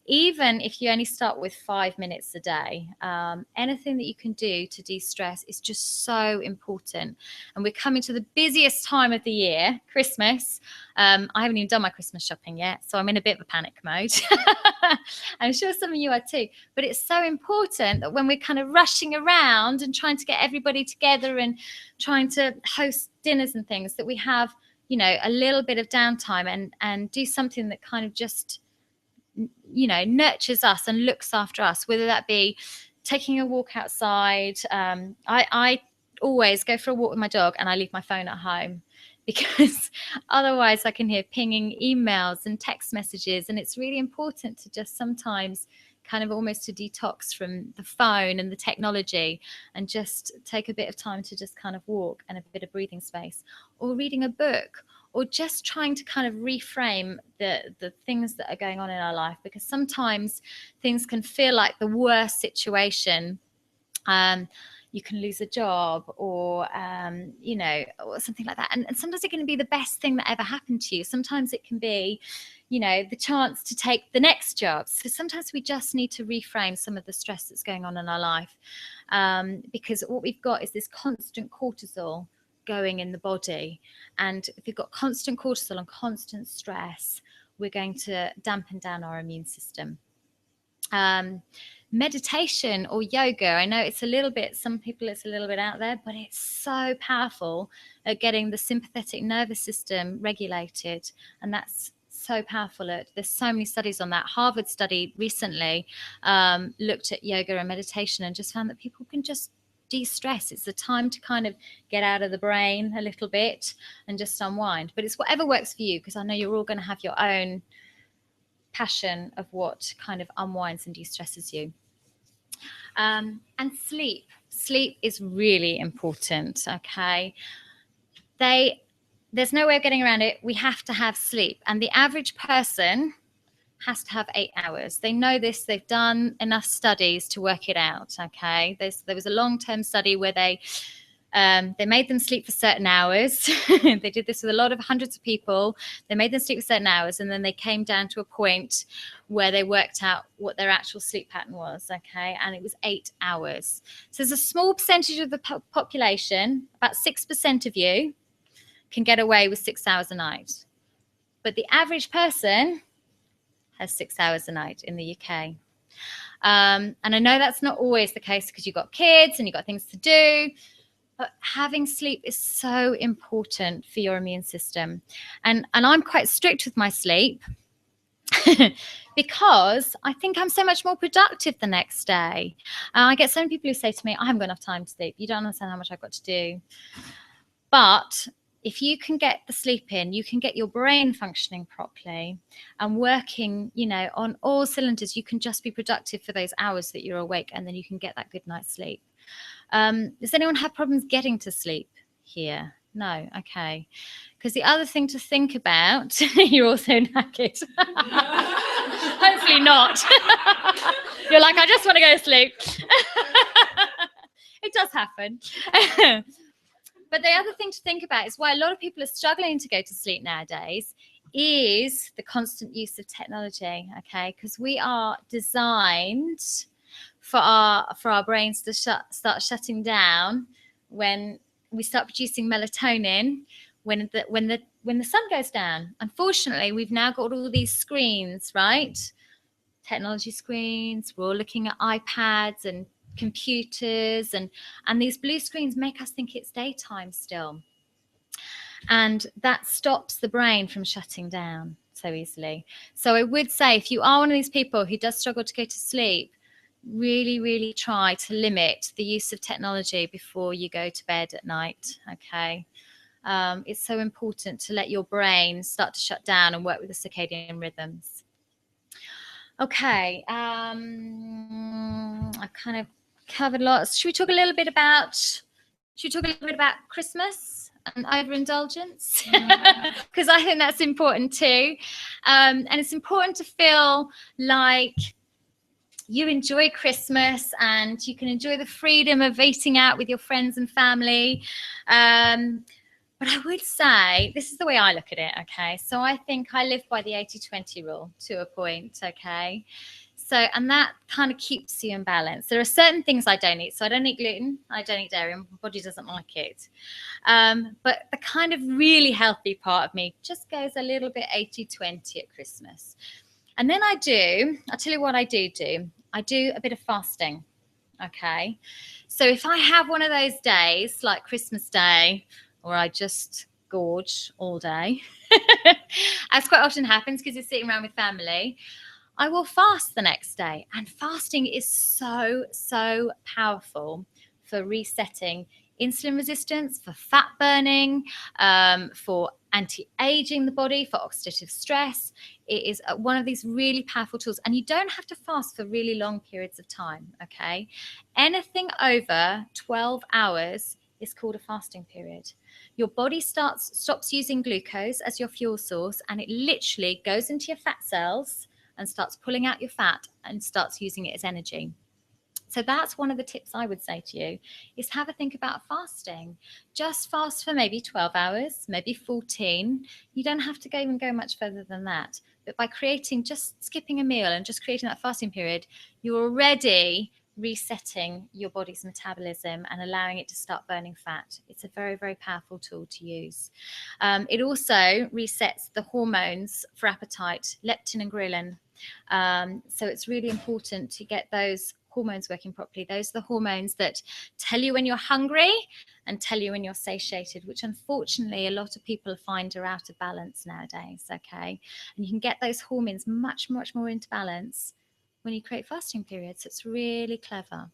Even if you only start with 5 minutes a day, anything that you can do to de-stress is just so important. And we're coming to the busiest time of the year, Christmas. I haven't even done my Christmas shopping yet, so I'm in a bit of a panic mode. I'm sure some of you are too. But it's so important that when we're kind of rushing around and trying to get everybody together and trying to host dinners and things, that we have, you know, a little bit of downtime and do something that kind of just, you know, nurtures us and looks after us, whether that be taking a walk outside. I always go for a walk with my dog and I leave my phone at home, because otherwise I can hear pinging emails and text messages, and it's really important to just sometimes kind of almost to detox from the phone and the technology and just take a bit of time to just kind of walk and a bit of breathing space, or reading a book, or just trying to kind of reframe the things that are going on in our life, because sometimes things can feel like the worst situation. You can lose a job or, you know, or something like that. And sometimes it can be the best thing that ever happened to you. Sometimes it can be, you know, the chance to take the next job. So sometimes we just need to reframe some of the stress that's going on in our life, because what we've got is this constant cortisol going in the body. And if you've got constant cortisol and constant stress, we're going to dampen down our immune system. Meditation or yoga, I know it's a little bit, some people it's a little bit out there, but it's so powerful at getting the sympathetic nervous system regulated. And that's so powerful. There's so many studies on that. Harvard study recently looked at yoga and meditation and just found that people can just de-stress. It's the time to kind of get out of the brain a little bit and just unwind. But it's whatever works for you, because I know you're all going to have your own passion of what kind of unwinds and de-stresses you. And sleep is really important. Okay, there's no way of getting around it. We have to have sleep, and the average person has to have 8 hours. They know this. They've done enough studies to work it out. Okay, there was a long-term study where they made them sleep for certain hours. They did this with a lot of hundreds of people. They made them sleep for certain hours, and then they came down to a point where they worked out what their actual sleep pattern was. Okay, and it was 8 hours. So there's a small percentage of the population, about 6% of you, can get away with 6 hours a night. But the average person has 6 hours a night in the UK. And I know that's not always the case because you've got kids and you've got things to do. But having sleep is so important for your immune system. And I'm quite strict with my sleep because I think I'm so much more productive the next day. I get so many people who say to me, I haven't got enough time to sleep. You don't understand how much I've got to do. But if you can get the sleep in, you can get your brain functioning properly and working, you know, on all cylinders. You can just be productive for those hours that you're awake, and then you can get that good night's sleep. Does anyone have problems getting to sleep here? No? Okay. Because the other thing to think about, you're also knackered. Hopefully not. You're like, I just want to go to sleep. It does happen. But the other thing to think about is why a lot of people are struggling to go to sleep nowadays is the constant use of technology, okay? Because we are designed for our brains to start shutting down when we start producing melatonin when the sun goes down. Unfortunately, we've now got all these screens, right? technology screens. We're all looking at iPads and computers, and these blue screens make us think it's daytime still. And that stops the brain from shutting down so easily. So I would say, if you are one of these people who does struggle to go to sleep, really, really try to limit the use of technology before you go to bed at night, okay? It's so important to let your brain start to shut down and work with the circadian rhythms. Okay, I've kind of covered a lot. Should we talk a little bit about Christmas and overindulgence? Because I think that's important too. And it's important to feel like you enjoy Christmas and you can enjoy the freedom of eating out with your friends and family. But I would say, this is the way I look at it, okay? So I think I live by the 80-20 rule to a point, okay? So, and that kind of keeps you in balance. There are certain things I don't eat. So I don't eat gluten, I don't eat dairy, my body doesn't like it. But the kind of really healthy part of me just goes a little bit 80-20 at Christmas. And then I'll tell you what I do. I do a bit of fasting, okay? So if I have one of those days, like Christmas Day, or I just gorge all day, as quite often happens because you're sitting around with family, I will fast the next day. And fasting is so, so powerful for resetting insulin resistance, for fat burning, for anti-aging the body, for oxidative stress. It is one of these really powerful tools. And you don't have to fast for really long periods of time, okay? Anything over 12 hours is called a fasting period. Your body stops using glucose as your fuel source, and it literally goes into your fat cells and starts pulling out your fat and starts using it as energy. So that's one of the tips I would say to you, is have a think about fasting. Just fast for maybe 12 hours, maybe 14. You don't have to even go much further than that. But by just skipping a meal and just creating that fasting period, you're already resetting your body's metabolism and allowing it to start burning fat. It's a very, very powerful tool to use. It also resets the hormones for appetite, leptin and ghrelin. So it's really important to get those hormones working properly. Those are the hormones that tell you when you're hungry and tell you when you're satiated, which unfortunately a lot of people find are out of balance nowadays, okay? And you can get those hormones much, much more into balance when you create fasting periods. It's really clever.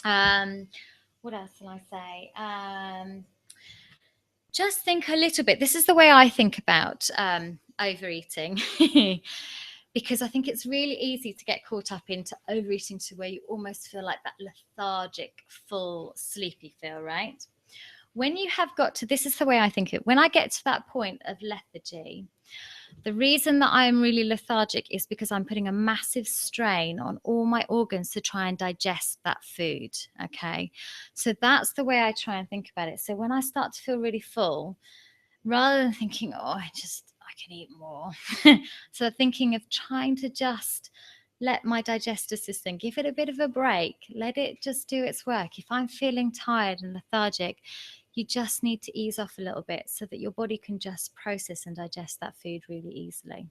What else can I say? Just think a little bit. This is the way I think about overeating. Because I think it's really easy to get caught up into overeating to where you almost feel like that lethargic, full, sleepy feel, right? When you have got to, this is the way I think it, when I get to that point of lethargy, the reason that I am really lethargic is because I'm putting a massive strain on all my organs to try and digest that food, okay? So that's the way I try and think about it. So when I start to feel really full, rather than thinking, oh, I can eat more. So thinking of trying to just let my digestive system, give it a bit of a break, let it just do its work. If I'm feeling tired and lethargic, you just need to ease off a little bit so that your body can just process and digest that food really easily.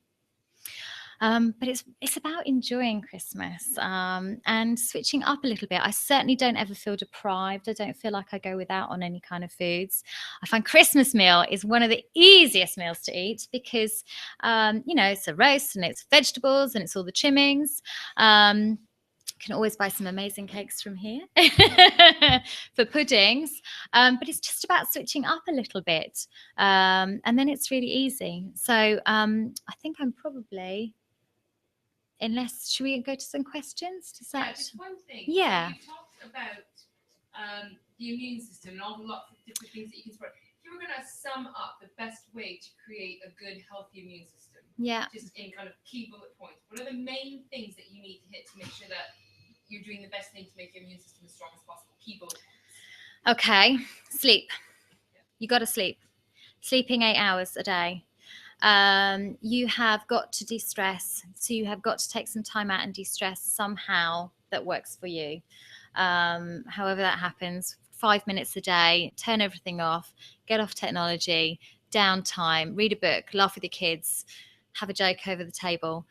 But it's about enjoying Christmas and switching up a little bit. I certainly don't ever feel deprived. I don't feel like I go without on any kind of foods. I find Christmas meal is one of the easiest meals to eat because, it's a roast and it's vegetables and it's all the trimmings. Can always buy some amazing cakes from here for puddings. But it's just about switching up a little bit. And then it's really easy. So I think I'm probably... should we go to some questions? Just one thing. Yeah. So you talked about the immune system and all the lots of different things that you can support. If you were going to sum up the best way to create a good, healthy immune system, just in kind of key bullet points, what are the main things that you need to hit to make sure that you're doing the best thing to make your immune system as strong as possible? Key bullet points. Okay, sleep. You got to sleep. Sleeping 8 hours a day. You have got to de-stress. So you have got to take some time out and de-stress somehow that works for you. However that happens, 5 minutes a day, turn everything off, get off technology, downtime, read a book, laugh with your kids, have a joke over the table.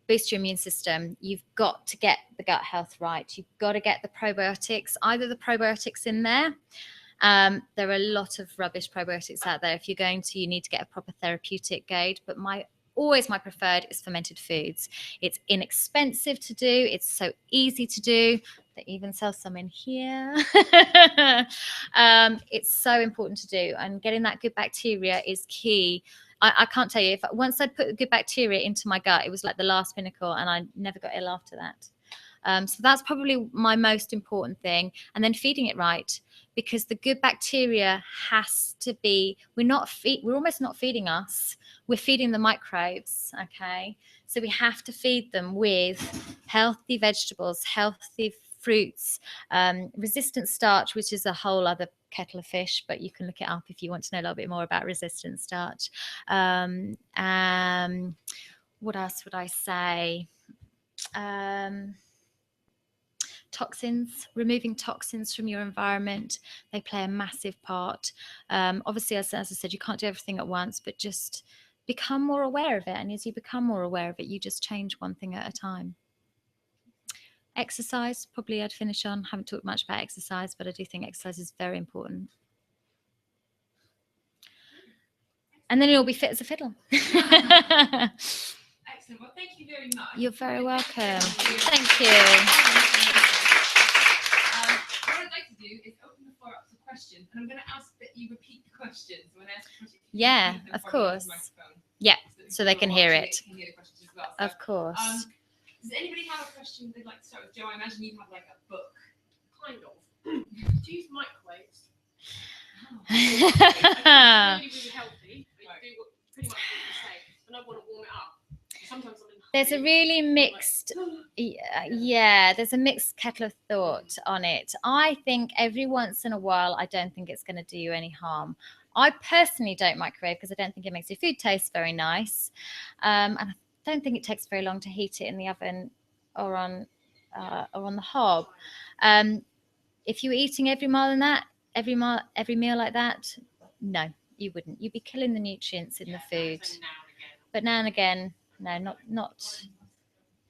boost your immune system, you've got to get the gut health right. You've got to get the probiotics, either the probiotics in there. There are a lot of rubbish probiotics out there. If you're going to, you need to get a proper therapeutic guide. But always my preferred is fermented foods. It's inexpensive to do. It's so easy to do. They even sell some in here. It's so important to do, and getting that good bacteria is key. I can't tell you, once I'd put good bacteria into my gut, it was like the last pinnacle, and I never got ill after that. So that's probably my most important thing. And then feeding it right, because the good bacteria has to be, we're almost not feeding us, we're feeding the microbes, okay? So we have to feed them with healthy vegetables, healthy fruits, resistant starch, which is a whole other kettle of fish, but you can look it up if you want to know a little bit more about resistant starch. What else would I say? Toxins, removing toxins from your environment, they play a massive part. Obviously, as I said, you can't do everything at once, but just become more aware of it. And as you become more aware of it, you just change one thing at a time. Exercise, probably I'd finish on. Haven't talked much about exercise, but I do think exercise is very important. And then you'll be fit as a fiddle. Excellent. Well, thank you very much. You're very welcome. Thank you. What I'd like to do is open the floor up to questions, and I'm going to ask that you repeat the questions. When I ask a question, yeah, of course. Yeah, so they can hear it. Can hear the questions as well. So, of course. Does anybody have a question they'd like to start with? Joe, I imagine you have like a book. Kind of. Do you use microwaves? Really, really healthy. They do pretty much what you say, and I want to warm it up. Sometimes I'm in there's a really mixed, there's a mixed kettle of thought on it. I think every once in a while, I don't think it's going to do you any harm. I personally don't microwave because I don't think it makes your food taste very nice. And I don't think it takes very long to heat it in the oven or on the hob. If you were eating every meal like that, no, you wouldn't. You'd be killing the nutrients in the food. But now and again, no, not.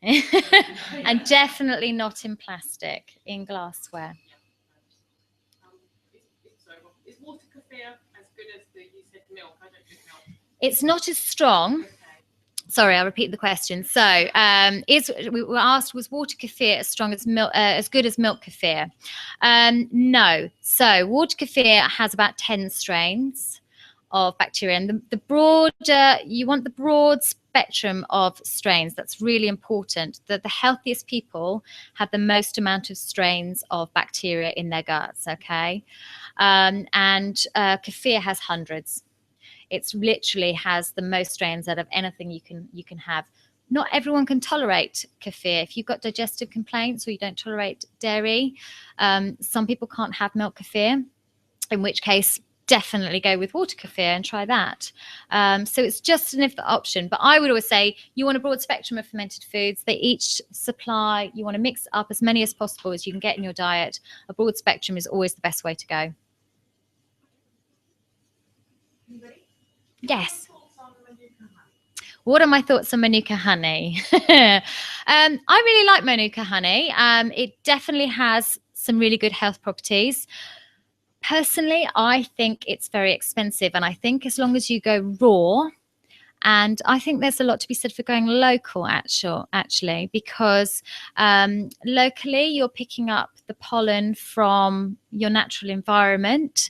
And definitely not in plastic, in glassware. Is water kefir as good as you said milk? I don't drink milk. It's not as strong. Okay. Sorry, I'll repeat the question. So, we were asked, was water kefir as strong as milk, as good as milk kefir? No. So, water kefir has about 10 strains of bacteria, and the broader you want, the broad spectrum of strains. That's really important. That the healthiest people have the most amount of strains of bacteria in their guts. Okay, and kefir has hundreds. It's literally has the most strains out of anything you can have. Not everyone can tolerate kefir. If you've got digestive complaints or you don't tolerate dairy, some people can't have milk kefir, in which case definitely go with water kefir and try that. So it's just an if the option. But I would always say you want a broad spectrum of fermented foods. They each supply, you want to mix up as many as possible as you can get in your diet. A broad spectrum is always the best way to go. Yes. What are my thoughts on Manuka honey? I really like Manuka honey. It definitely has some really good health properties. Personally, I think it's very expensive, and I think as long as you go raw, and I think there's a lot to be said for going local, actually, because locally you're picking up the pollen from your natural environment,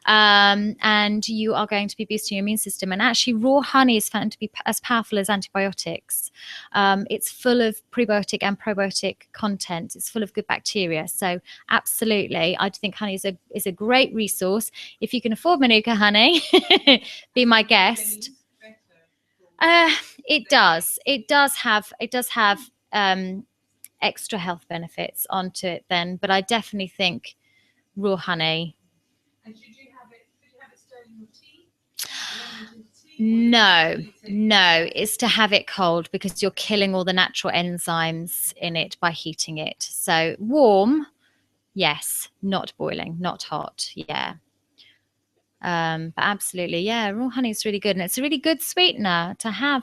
and you are going to be boosting your immune system. And actually, raw honey is found to be as powerful as antibiotics. It's full of prebiotic and probiotic content. It's full of good bacteria. So absolutely, I think honey is a great resource. If you can afford Manuka honey, be my guest. It does have extra health benefits onto it then, but I definitely think raw honey. And could you have it stirred in your tea? No, it's to have it cold, because you're killing all the natural enzymes in it by heating it. So warm, yes, not boiling, not hot, yeah. But absolutely, yeah, raw honey is really good, and it's a really good sweetener to have.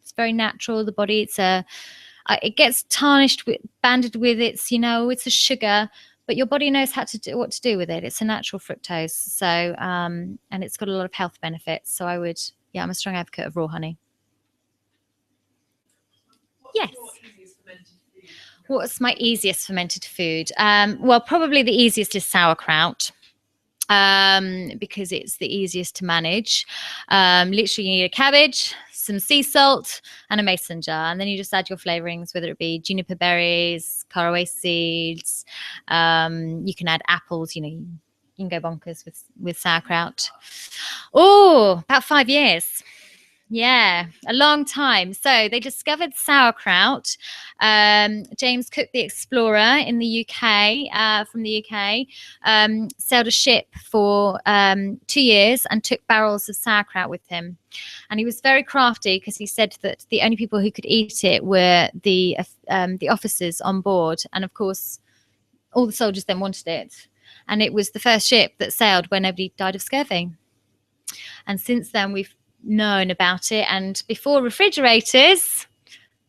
It's very natural. The body, it gets tarnished with, banded with its, it's a sugar, but your body knows what to do with it. It's a natural fructose. So, and it's got a lot of health benefits. So I'm a strong advocate of raw honey. Yes. What's my easiest fermented food? Well, probably the easiest is sauerkraut. Because it's the easiest to manage. Literally, you need a cabbage, some sea salt, and a mason jar, and then you just add your flavorings, whether it be juniper berries, caraway seeds. You can add apples. You can go bonkers with sauerkraut. Oh, about 5 years. Yeah, a long time. So they discovered sauerkraut. James Cook, the explorer in the UK, from the UK, sailed a ship for 2 years and took barrels of sauerkraut with him. And he was very crafty because he said that the only people who could eat it were the officers on board. And of course, all the soldiers then wanted it. And it was the first ship that sailed where nobody died of scurvy. And since then, we've known about it, and before refrigerators,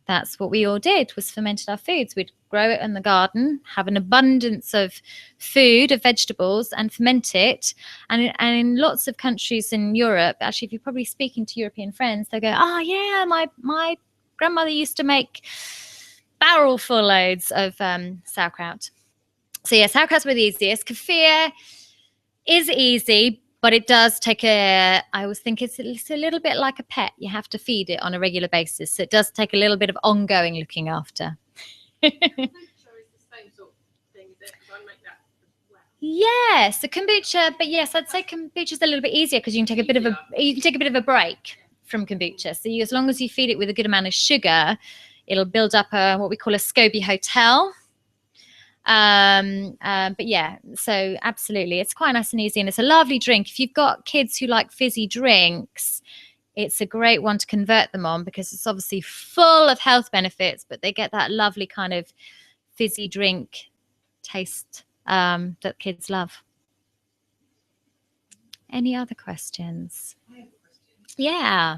that's what we all did, was fermented our foods. We'd grow it in the garden, have an abundance of food, of vegetables, and ferment it. And in lots of countries in Europe, actually, if you're probably speaking to European friends, they'll go, oh yeah, my grandmother used to make barrel full loads of sauerkraut. So yeah, sauerkraut's the easiest. Kefir is easy, but it does take I always think it's a little bit like a pet. You have to feed it on a regular basis. So it does take a little bit of ongoing looking after. Yes, the kombucha, but yes, I'd say kombucha's a little bit easier because you can take a bit of a break from kombucha. So as long as you feed it with a good amount of sugar, it'll build up what we call a SCOBY hotel. But yeah, so absolutely, it's quite nice and easy, and it's a lovely drink. If you've got kids who like fizzy drinks, it's a great one to convert them on because it's obviously full of health benefits, but they get that lovely kind of fizzy drink taste that kids love. Any other questions? I have a question. Yeah.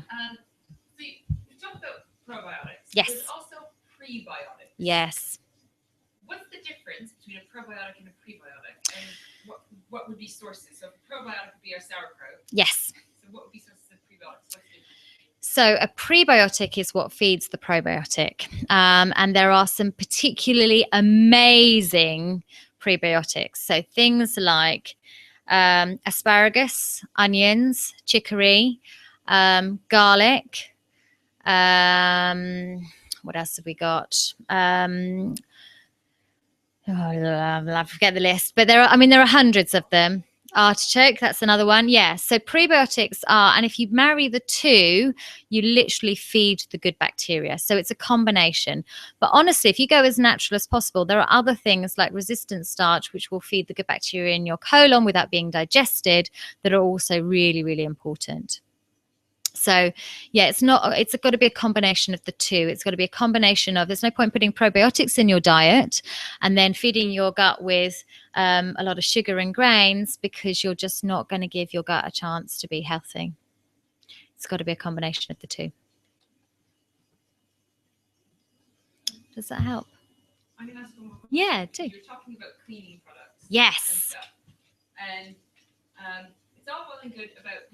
So you talked about probiotics. Yes. There's also prebiotics. Yes. What's the difference between a probiotic and a prebiotic? And what would be sources? So a probiotic would be our sauerkraut. Yes. So what would be sources of prebiotics? What's the difference? So a prebiotic is what feeds the probiotic. And there are some particularly amazing prebiotics. So things like asparagus, onions, chicory, garlic. What else have we got? I forget the list, but there are hundreds of them. Artichoke, that's another one. Yeah. So prebiotics are, and if you marry the two, you literally feed the good bacteria. So it's a combination. But honestly, if you go as natural as possible, there are other things like resistant starch, which will feed the good bacteria in your colon without being digested, that are also really, really important. So yeah, it's got to be a combination of the two. It's got to be a combination of, there's no point putting probiotics in your diet and then feeding your gut with a lot of sugar and grains, because you're just not going to give your gut a chance to be healthy. It's got to be a combination of the two. Does that help? I'm going to ask one more question. Yeah, do. You're talking about cleaning products. Yes. And stuff. And it's all well and good about,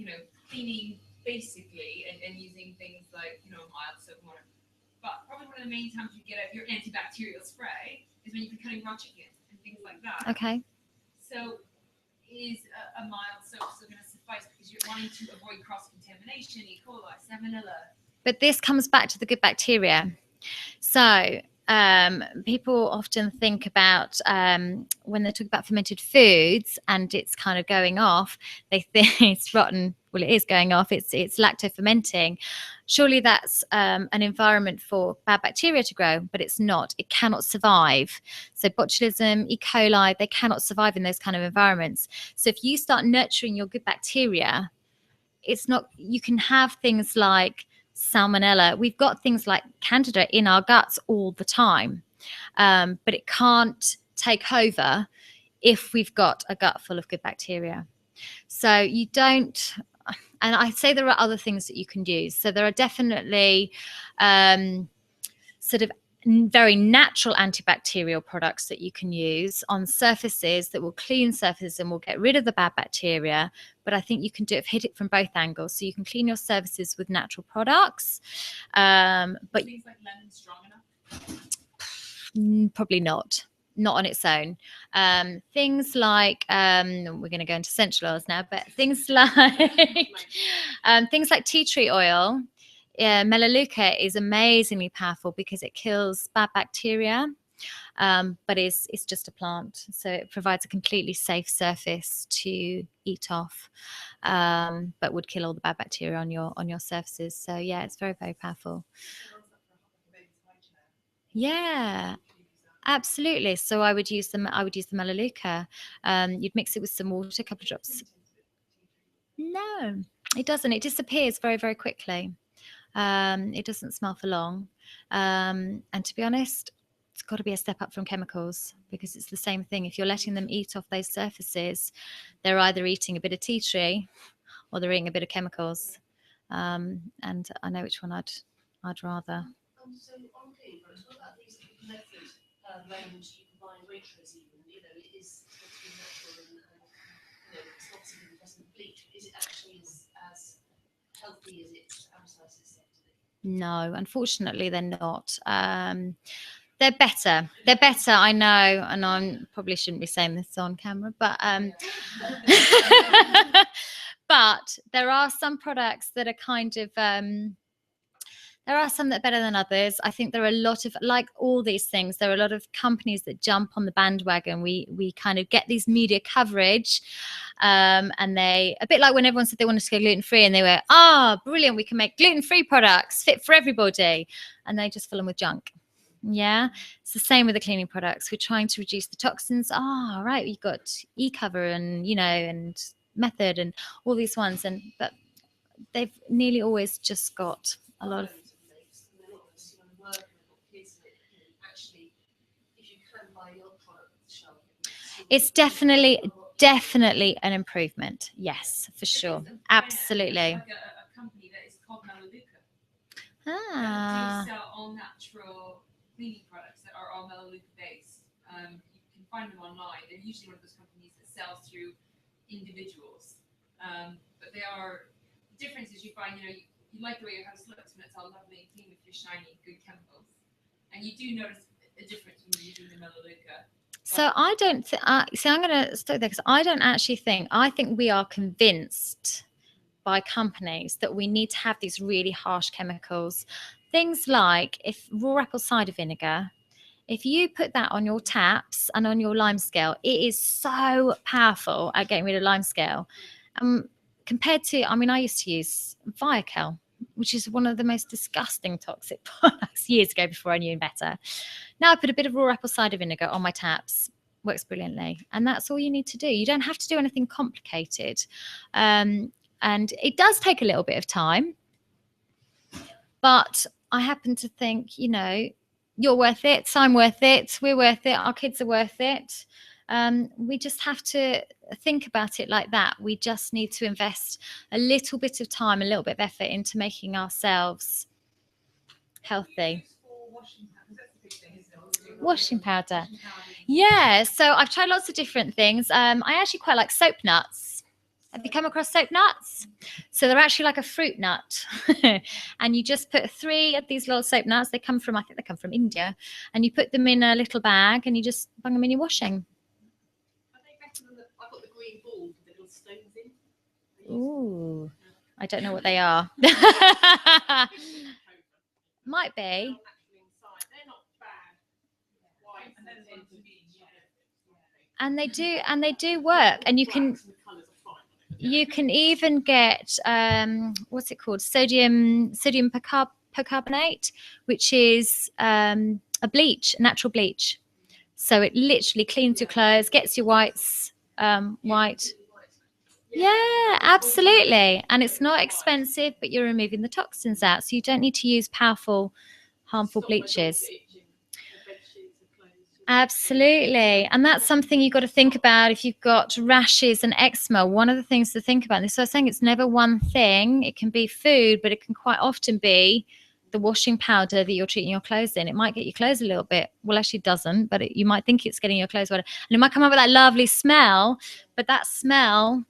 cleaning basically and using things like, mild soap and water. But probably one of the main times you get out your antibacterial spray is when you've been cutting raw chicken and things like that. Okay. So is a mild soap still going to suffice because you're wanting to avoid cross-contamination, E. coli, salmonella? But this comes back to the good bacteria. So people often think about when they talk about fermented foods and it's kind of going off, they think it's rotten. Well, it is going off. It's lacto-fermenting. Surely that's an environment for bad bacteria to grow, but it's not. It cannot survive. So botulism, E. coli, they cannot survive in those kind of environments. So if you start nurturing your good bacteria, it's not. You can have things like salmonella. We've got things like candida in our guts all the time, but it can't take over if we've got a gut full of good bacteria. So you don't, and I'd say there are other things that you can use. So there are definitely sort of very natural antibacterial products that you can use on surfaces that will clean surfaces and will get rid of the bad bacteria. But I think you can hit it from both angles. So you can clean your surfaces with natural products. But things like lemon strong enough? Probably not on its own. Things like we're going to go into essential oils now, but things like things like tea tree oil. Melaleuca is amazingly powerful because it kills bad bacteria, but it's just a plant, so it provides a completely safe surface to eat off, but would kill all the bad bacteria on your surfaces. So yeah, it's very, very powerful. Yeah, absolutely. So I would use the Melaleuca. You'd mix it with some water, a couple of drops. No, it doesn't. It disappears very, very quickly. It doesn't smell for long. And to be honest, it's got to be a step up from chemicals, because it's the same thing. If you're letting them eat off those surfaces, they're either eating a bit of tea tree or they're eating a bit of chemicals. And I know which one I'd rather. So on cleaning products, what about these method range you can buy in waitress even? You know, it is supposed to be natural and you know, it's not something that doesn't bleach. Is it actually as healthy as it's advertised as said to be? No, unfortunately, they're not. They're better. They're better, I know, and I probably shouldn't be saying this on camera, but but there are some products that are kind of there are some that are better than others. I think there are a lot of, like all these things, there are a lot of companies that jump on the bandwagon. We kind of get these media coverage, and they, a bit like when everyone said they wanted to go gluten-free, and they were, brilliant, we can make gluten-free products fit for everybody, and they just fill them with junk. Yeah, it's the same with the cleaning products. We're trying to reduce the toxins. Right, you've got e-cover and and method and all these ones, but they've nearly always just got a lot of. It's definitely an improvement. Yes, for sure. Absolutely. Like a company that is called Melaleuca. Ah. They sell all natural cleaning products that are all Melaleuca based. You can find them online. They're usually one of those companies that sells through individuals. But they are, the difference is you find, you like the way your house looks when it's all lovely and clean with your shiny, good chemicals. And you do notice a difference when you're using the Melaleuca. So I don't see, I'm going to stop there, because I think we are convinced by companies that we need to have these really harsh chemicals. Things like, if raw apple cider vinegar, if you put that on your taps and on your lime scale, it is so powerful at getting rid of lime scale. Compared to, I used to use Viakel, which is one of the most disgusting toxic products years ago before I knew better. Now I put a bit of raw apple cider vinegar on my taps. Works brilliantly. And that's all you need to do. You don't have to do anything complicated. And it does take a little bit of time. But I happen to think, you're worth it. So I'm worth it. We're worth it. Our kids are worth it. We just have to think about it like that. We just need to invest a little bit of time, a little bit of effort into making ourselves healthy. Washing powder. Yeah, so I've tried lots of different things. I actually quite like soap nuts. Have you come across soap nuts? So they're actually like a fruit nut. And you just put 3 of these little soap nuts. I think they come from India. And you put them in a little bag and you just bung them in your washing. Are they better than I've got the green balls with the little stones in. Ooh, I don't know what they are. Might be. And they do work, and you can even get what's it called, sodium percarbonate, which is a natural bleach. So it literally cleans your clothes, gets your whites white. Yeah, absolutely. And it's not expensive, but you're removing the toxins out, so you don't need to use powerful, harmful bleaches. Absolutely. And that's something you've got to think about if you've got rashes and eczema. One of the things to think about, and so I was saying it's never one thing. It can be food, but it can quite often be the washing powder that you're treating your clothes in. It might get your clothes a little bit, well, actually it doesn't, but you might think it's getting your clothes wet. And it might come up with that lovely smell, but that smell,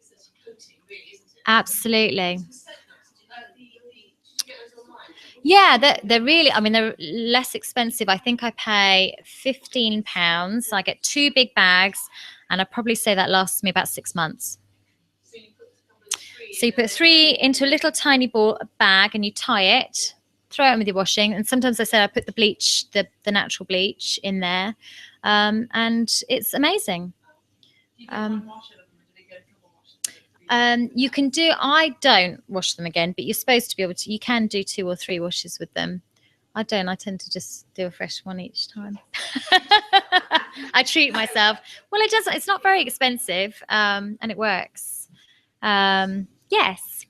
It's a coating, really, isn't it? absolutely. Did you get those online? Yeah, they're really, I mean, they're less expensive. I think I pay £15. I get 2 big bags, and I'd probably say that lasts me about 6 months. So you put a couple of three. So you put 3 into a little tiny bag, and you tie it, throw it in with your washing. And sometimes I say I put the bleach, the natural bleach in there, and it's amazing. Do you get one wash of them, or do they get a couple washes? You can do, I don't wash them again, but you're supposed to be able to, you can do 2 or 3 washes with them. I don't, I tend to just do a fresh one each time. I treat myself. Well, it doesn't, it's not very expensive, and it works. Yes. Ask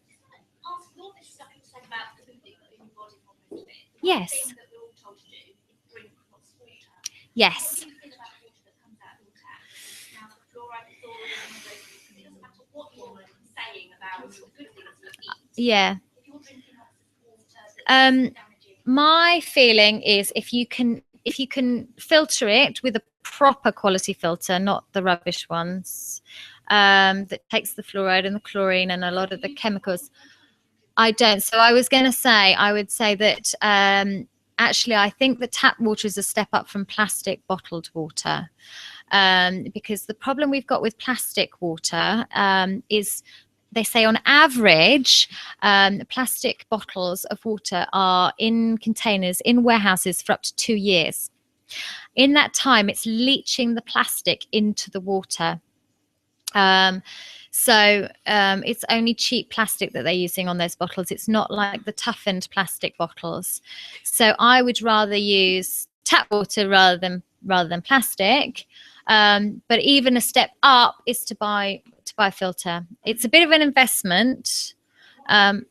all this stuff you said about the food that you put in your body for most of it. The one Yes. thing that we're all told to do is drink lots of water. Yes. What do you feel about water that comes out of your tap? Now, the fluoride, the chlorine, and those things, because it doesn't matter what you're saying about the good things to eat. Yeah. If you're drinking lots of water that's Um, damaging, My feeling is if you can filter it with a proper quality filter, not the rubbish ones, that takes the fluoride and the chlorine and a lot of the chemicals. I don't. So I was going to say, I would say that actually I think that tap water is a step up from plastic bottled water, because the problem we've got with plastic water is, they say on average, plastic bottles of water are in containers in warehouses for up to 2 years. In that time, it's leaching the plastic into the water. So it's only cheap plastic that they're using on those bottles. It's not like the toughened plastic bottles. So I would rather use tap water rather than plastic. But even a step up is to buy a filter. It's a bit of an investment. I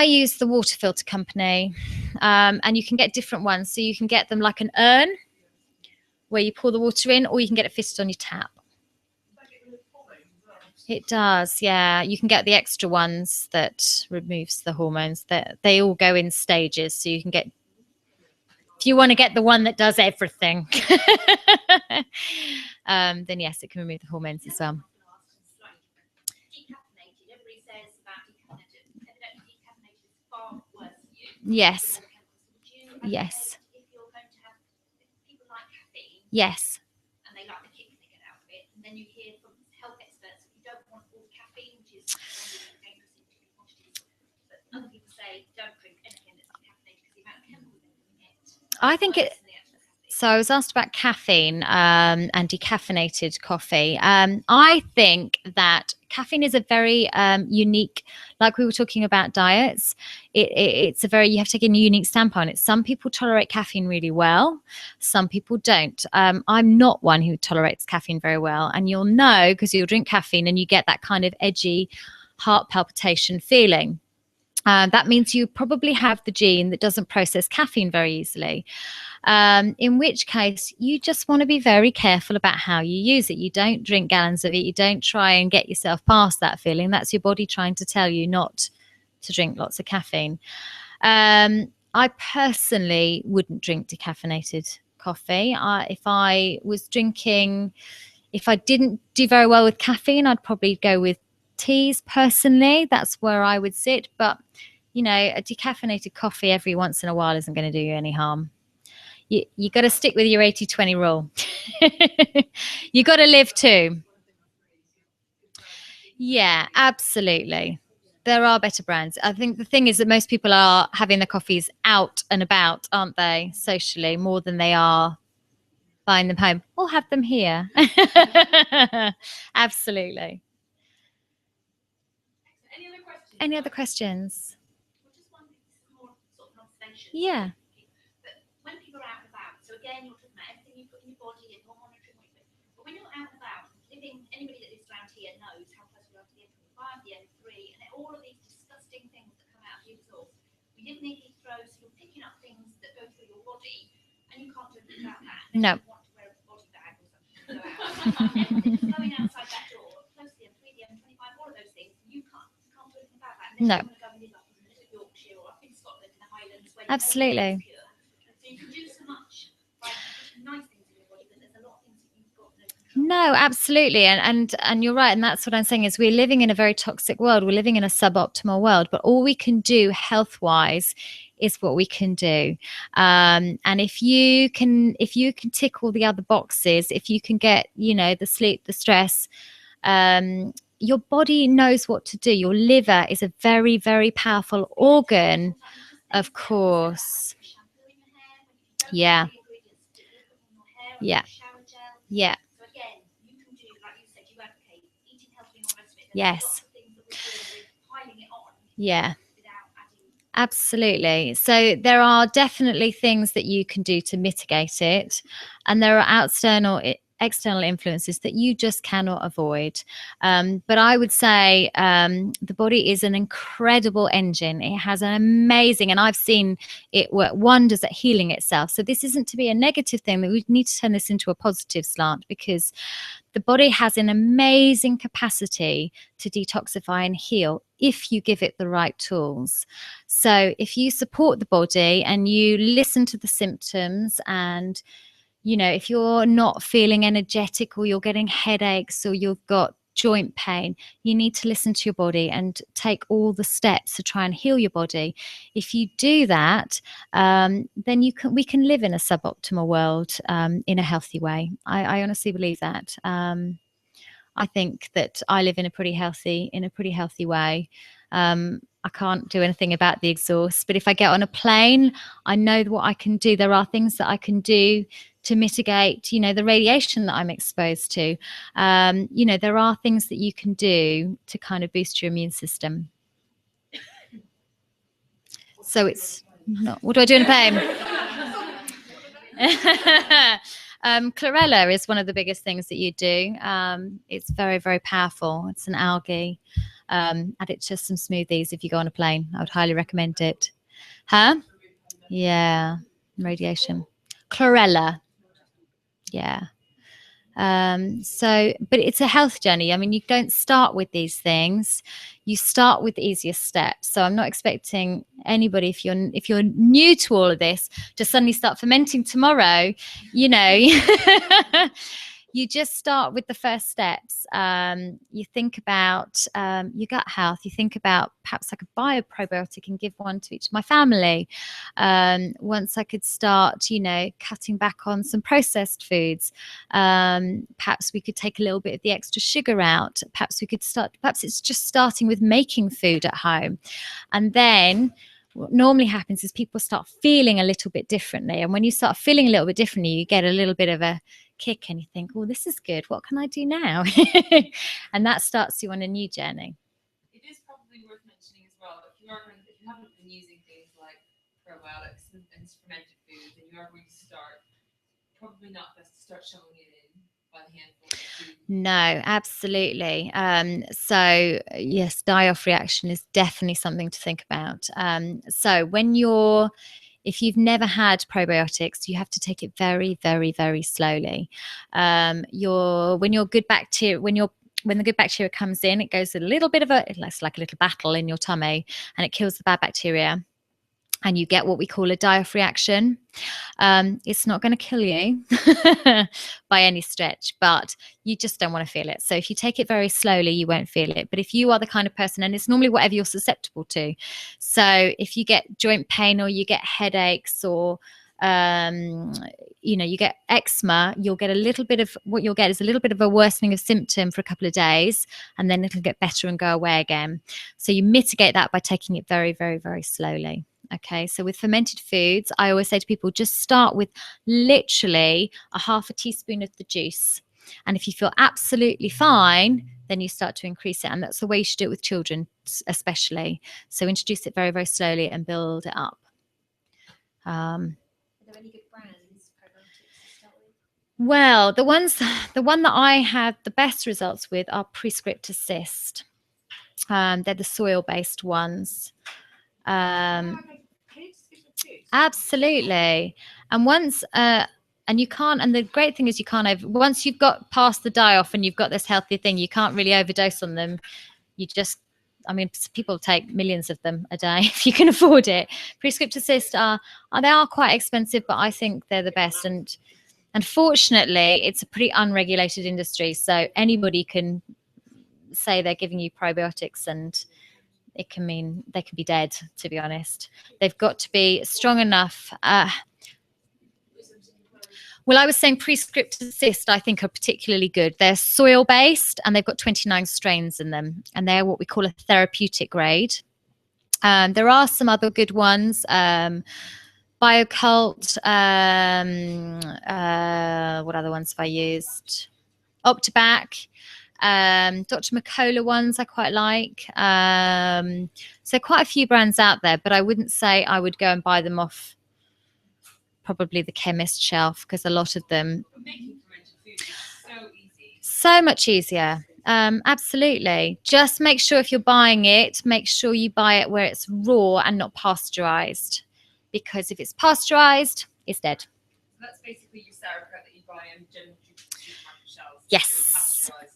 use the water filter company, and you can get different ones. So you can get them like an urn where you pour the water in, or you can get it fitted on your tap. It does, yeah. You can get the extra ones that removes the hormones. That they all go in stages, so you can get, if you want to get the one that does everything, then yes, it can remove the hormones as well. decaffeinated. Everybody says about decaffeinated. Evidently, decaffeinated is far worse for you. Yes, Would you advocate yes, if you're going to have people like caffeine yes. and they like the kick they get out of it, and then you hear from health experts that you don't want all the caffeine, which is dangerous in particular quantities. But other people say don't drink anything that's decaffeinated because the amount of chemicals in it. I think worse it. than the actual caffeine. So I was asked about caffeine and decaffeinated coffee. I think that caffeine is a very unique, like we were talking about diets. It's a very, you have to take a unique standpoint on it. Some people tolerate caffeine really well. Some people don't. I'm not one who tolerates caffeine very well. And you'll know because you'll drink caffeine and you get that kind of edgy heart palpitation feeling. That means you probably have the gene that doesn't process caffeine very easily. In which case, you just want to be very careful about how you use it. You don't drink gallons of it. You don't try and get yourself past that feeling. That's your body trying to tell you not to drink lots of caffeine. I personally wouldn't drink decaffeinated coffee. If I didn't do very well with caffeine, I'd probably go with teas personally. That's where I would sit. But, you know, a decaffeinated coffee every once in a while isn't going to do you any harm. You got to stick with your 80-20 rule. You got to live too. Yeah, absolutely. There are better brands. I think the thing is that most people are having their coffees out and about, aren't they, socially, more than they are buying them home. Or have them here. Absolutely. Any other questions? Any other questions? Well, just one, this is more sort of an observation. Yeah. But when people are out and about, so again, you're talking about everything you put in your body and you're monitoring what you put. But when you're out and about, anybody that lives around here knows how close we are to the M25, the M3, and all of these disgusting things that come out of the exhaust. We live near Heathrow, so you're picking up things that go through your body, and you can't do anything about No. want to wear a body bag or something to go out. And then going outside that door, close to the M3, the M25, all of those things, you can't do anything about that. No. You want to go and live up in the middle of Yorkshire or up in Scotland in the Highlands where Absolutely. you know it's pure. So you can do so much by putting nice things in your body, but there's a lot of things that you've got no control. No, absolutely. And you're right. And that's what I'm saying is we're living in a very toxic world. We're living in a suboptimal world, but all we can do health wise is what we can do. And if you can tick all the other boxes, if you can get, the sleep, the stress, your body knows what to do. Your liver is a very, very powerful organ, of course. Yeah. Yeah. Yeah. So again, you can do, like you said, you advocate eating healthy and all the rest of it. Yes. Lots of things that we're doing, we're piling it on. Yeah. Without adding. Absolutely. So there are definitely things that you can do to mitigate it, and there are external influences that you just cannot avoid. But I would say the body is an incredible engine. It has an amazing, and I've seen it work wonders at healing itself. So this isn't to be a negative thing, but we need to turn this into a positive slant, because the body has an amazing capacity to detoxify and heal if you give it the right tools. So if you support the body and you listen to the symptoms, and if you're not feeling energetic, or you're getting headaches, or you've got joint pain, you need to listen to your body and take all the steps to try and heal your body. If you do that, then we can live in a suboptimal world in a healthy way. I honestly believe that. I think that I live in a pretty healthy way. I can't do anything about the exhaust, but if I get on a plane, I know what I can do. There are things that I can do to mitigate, the radiation that I'm exposed to. There are things that you can do to kind of boost your immune system. So it's not, what do I do in a plane? Chlorella is one of the biggest things that you do. It's very, very powerful. It's an algae. Add it to some smoothies if you go on a plane. I would highly recommend it. Huh? Yeah. Radiation. Chlorella. Yeah. But it's a health journey. I mean, you don't start with these things. You start with the easiest steps. So I'm not expecting anybody, if you're new to all of this, to suddenly start fermenting tomorrow. You just start with the first steps. You think about your gut health. You think about perhaps like a bioprobiotic and give one to each of my family. Once I could start, cutting back on some processed foods. Perhaps we could take a little bit of the extra sugar out. Perhaps it's just starting with making food at home. And then what normally happens is people start feeling a little bit differently. And when you start feeling a little bit differently, you get a little bit of a kick and you think, oh, this is good. What can I do now? And that starts you on a new journey. It is probably worth mentioning as well, if you haven't been using things like probiotics and fermented foods, and you are going to start, probably not best to start shoveling it in by the handful. No, absolutely. So yes, die-off reaction is definitely something to think about. So if you've never had probiotics, you have to take it very, very, very slowly. When the good bacteria comes in, it goes it's like a little battle in your tummy, and it kills the bad bacteria. And you get what we call a die-off reaction. It's not going to kill you by any stretch, but you just don't want to feel it. So if you take it very slowly, you won't feel it. But if you are the kind of person, and it's normally whatever you're susceptible to. So if you get joint pain, or you get headaches, or you get eczema, what you'll get is a little bit of a worsening of symptom for a couple of days, and then it'll get better and go away again. So you mitigate that by taking it very, very, very slowly. Okay, so with fermented foods, I always say to people, just start with literally a half a teaspoon of the juice. And if you feel absolutely fine, then you start to increase it. And that's the way you should do it with children, especially. So introduce it very, very slowly and build it up. Are there any good brands, probiotics to start with? Well, the one that I had the best results with are Prescript Assist. They're the soil-based ones. Absolutely. And once And you can't, and the great thing is you can't once you've got past the die-off and you've got this healthy thing, you can't really overdose on them. You just, I mean, people take millions of them a day if you can afford it. Prescriptive cysts they are quite expensive, but I think they're the best. And unfortunately, it's a pretty unregulated industry. So anybody can say they're giving you probiotics, and it can mean they can be dead, to be honest. They've got to be strong enough. Well, I was saying prescriptive cyst, I think, are particularly good. They're soil-based, and they've got 29 strains in them, and they're what we call a therapeutic grade. There are some other good ones. BioCult, what other ones have I used? Optibac, Dr. McCullough ones I quite like. So quite a few brands out there, but I wouldn't say I would go and buy them off probably the chemist shelf, because a lot of them Making fermented food is so easy. so much easier. Absolutely. Just make sure if you're buying it, make sure you buy it where it's raw and not pasteurized, because if it's pasteurized, it's dead. So that's basically your sauerkraut that you buy in general supermarket shelves. Yes.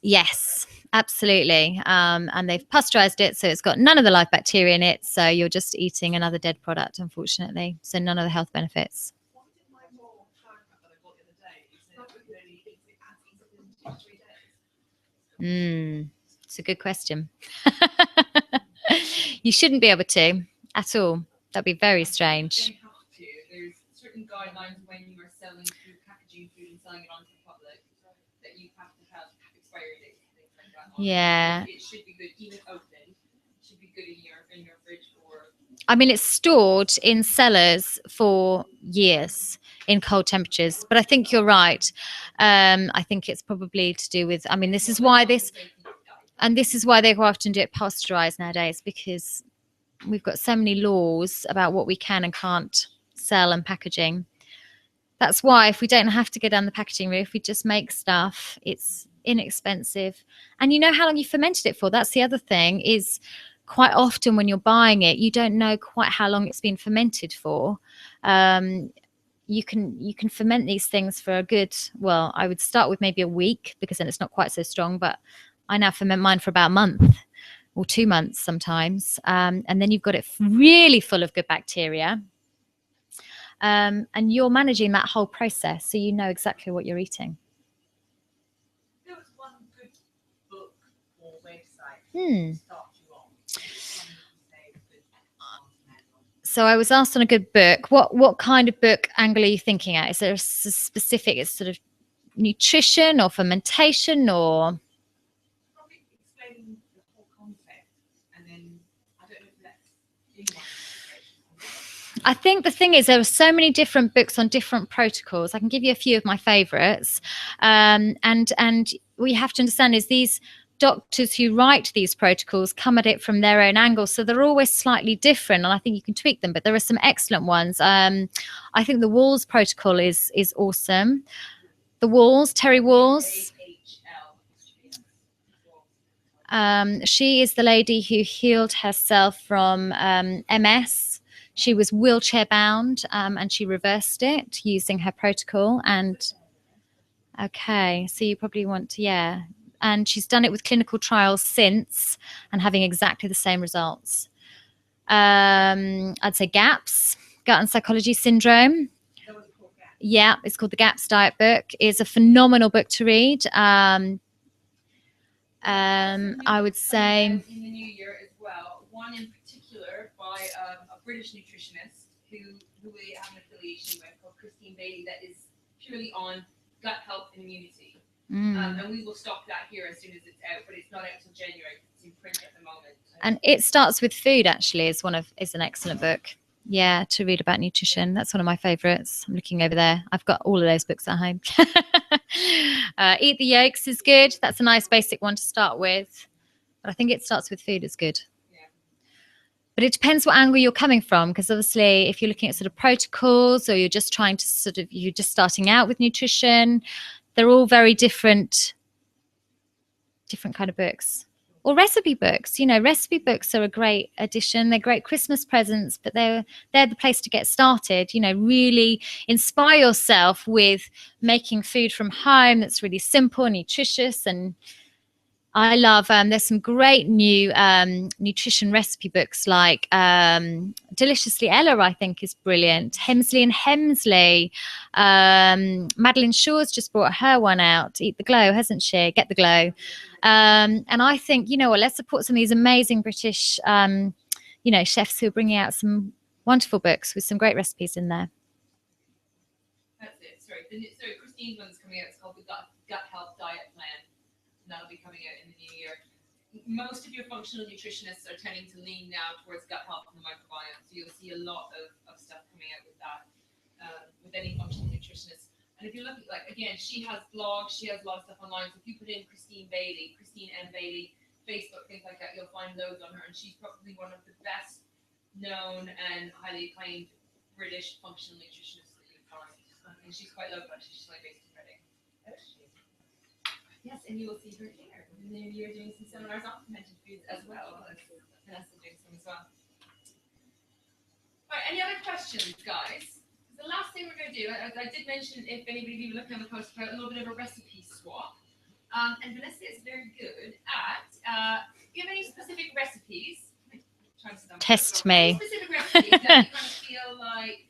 Yes, absolutely. And they've pasteurized it, so it's got none of the live bacteria in it. So you're just eating another dead product, unfortunately. So none of the health benefits. What did my raw sauerkraut that I bought the other day? It said it only it adds up in 2 or 3 days. It's a good question. You shouldn't be able to at all. That'd be very strange. You have to. There's certain guidelines when you are selling food, packaging food and selling it on to the public, that you have to have expiry dates and things like that on it. Yeah. It should be good, even open. It should be good in your fridge for. I mean, it's stored in cellars for years in cold temperatures, but I think you're right. I think it's probably to do with, I mean, this is why they go after and do it pasteurized nowadays, because we've got so many laws about what we can and can't sell and packaging. That's why if we don't have to go down the packaging route, if we just make stuff, it's inexpensive. And you know how long you fermented it for. That's the other thing, is quite often when you're buying it, you don't know quite how long it's been fermented for. You can ferment these things for a good, well, I would start with maybe a week, because then it's not quite so strong, but I now ferment mine for about a month or 2 months sometimes. And then you've got it really full of good bacteria. And you're managing that whole process, so you know exactly what you're eating. There was one good book or website Hmm. to start you on. So I was asked on a good book, what kind of book angle are you thinking at? Is there a specific, it's sort of nutrition or fermentation, or? Probably explaining the whole concept, and then I don't know if that's anyone's situation. I think the thing is, there are so many different books on different protocols. I can give you a few of my favorites. And what you have to understand is these doctors who write these protocols come at it from their own angle. So they're always slightly different, and I think you can tweak them, but there are some excellent ones. I think the Walls protocol is awesome. The Walls, Terry Walls. She is the lady who healed herself from MS. She was wheelchair bound, and she reversed it using her protocol. And okay, so you probably want to, yeah. And she's done it with clinical trials since, and having exactly the same results. I'd say GAPS, Gut and Psychology Syndrome. Yeah, it's called the GAPS Diet Book. It's a phenomenal book to read. I would say in the new year as well. One in particular by a British nutritionist who we have an affiliation with, called Christine Bailey, that is purely on gut health and immunity. And we will stock that here as soon as it's out, but it's not out until January. It's in print at the moment. And It Starts with Food actually is an excellent book. Yeah, to read about nutrition. That's one of my favorites. I'm looking over there. I've got all of those books at home. Eat the Yolks is good. That's a nice basic one to start with. But I think It Starts with Food is good. Yeah. But it depends what angle you're coming from, because obviously if you're looking at sort of protocols, or you're just trying to you're just starting out with nutrition, they're all very different kind of books. or recipe books. You know, recipe books are a great addition. They're great Christmas presents, but they're the place to get started. You know, really inspire yourself with making food from home that's really simple and nutritious. And I love, there's some great new nutrition recipe books, like Deliciously Ella, I think, is brilliant. Hemsley and Hemsley. Madeline Shaw's just brought her one out, Eat the Glow, hasn't she? Get the Glow. And I think, you know what, let's support some of these amazing British, you know, chefs who are bringing out some wonderful books with some great recipes in there. That's it. Sorry, Christine's one's coming out. It's called the Gut Health Diet Plan. That'll be coming out in the new year. Most of your functional nutritionists are tending to lean now towards gut health and the microbiome. So you'll see a lot of stuff coming out with that, with any functional nutritionist. And if you look at, like, again, she has blogs, she has a lot of stuff online. So if you put in Christine M. Bailey, Facebook, things like that, you'll find loads on her. And she's probably one of the best known and highly acclaimed British functional nutritionists that you'll find. And she's quite local, actually. She's like based in Reading. Yes, and you will see her here. And then you're doing some seminars on fermented foods as well. Vanessa doing some as well. All right, any other questions, guys? The last thing we're going to do, I did mention, if anybody of you looking on the post, about a little bit of a recipe swap. And Vanessa is very good at, do you have any specific recipes? Test me. Any specific recipes that you kind of feel like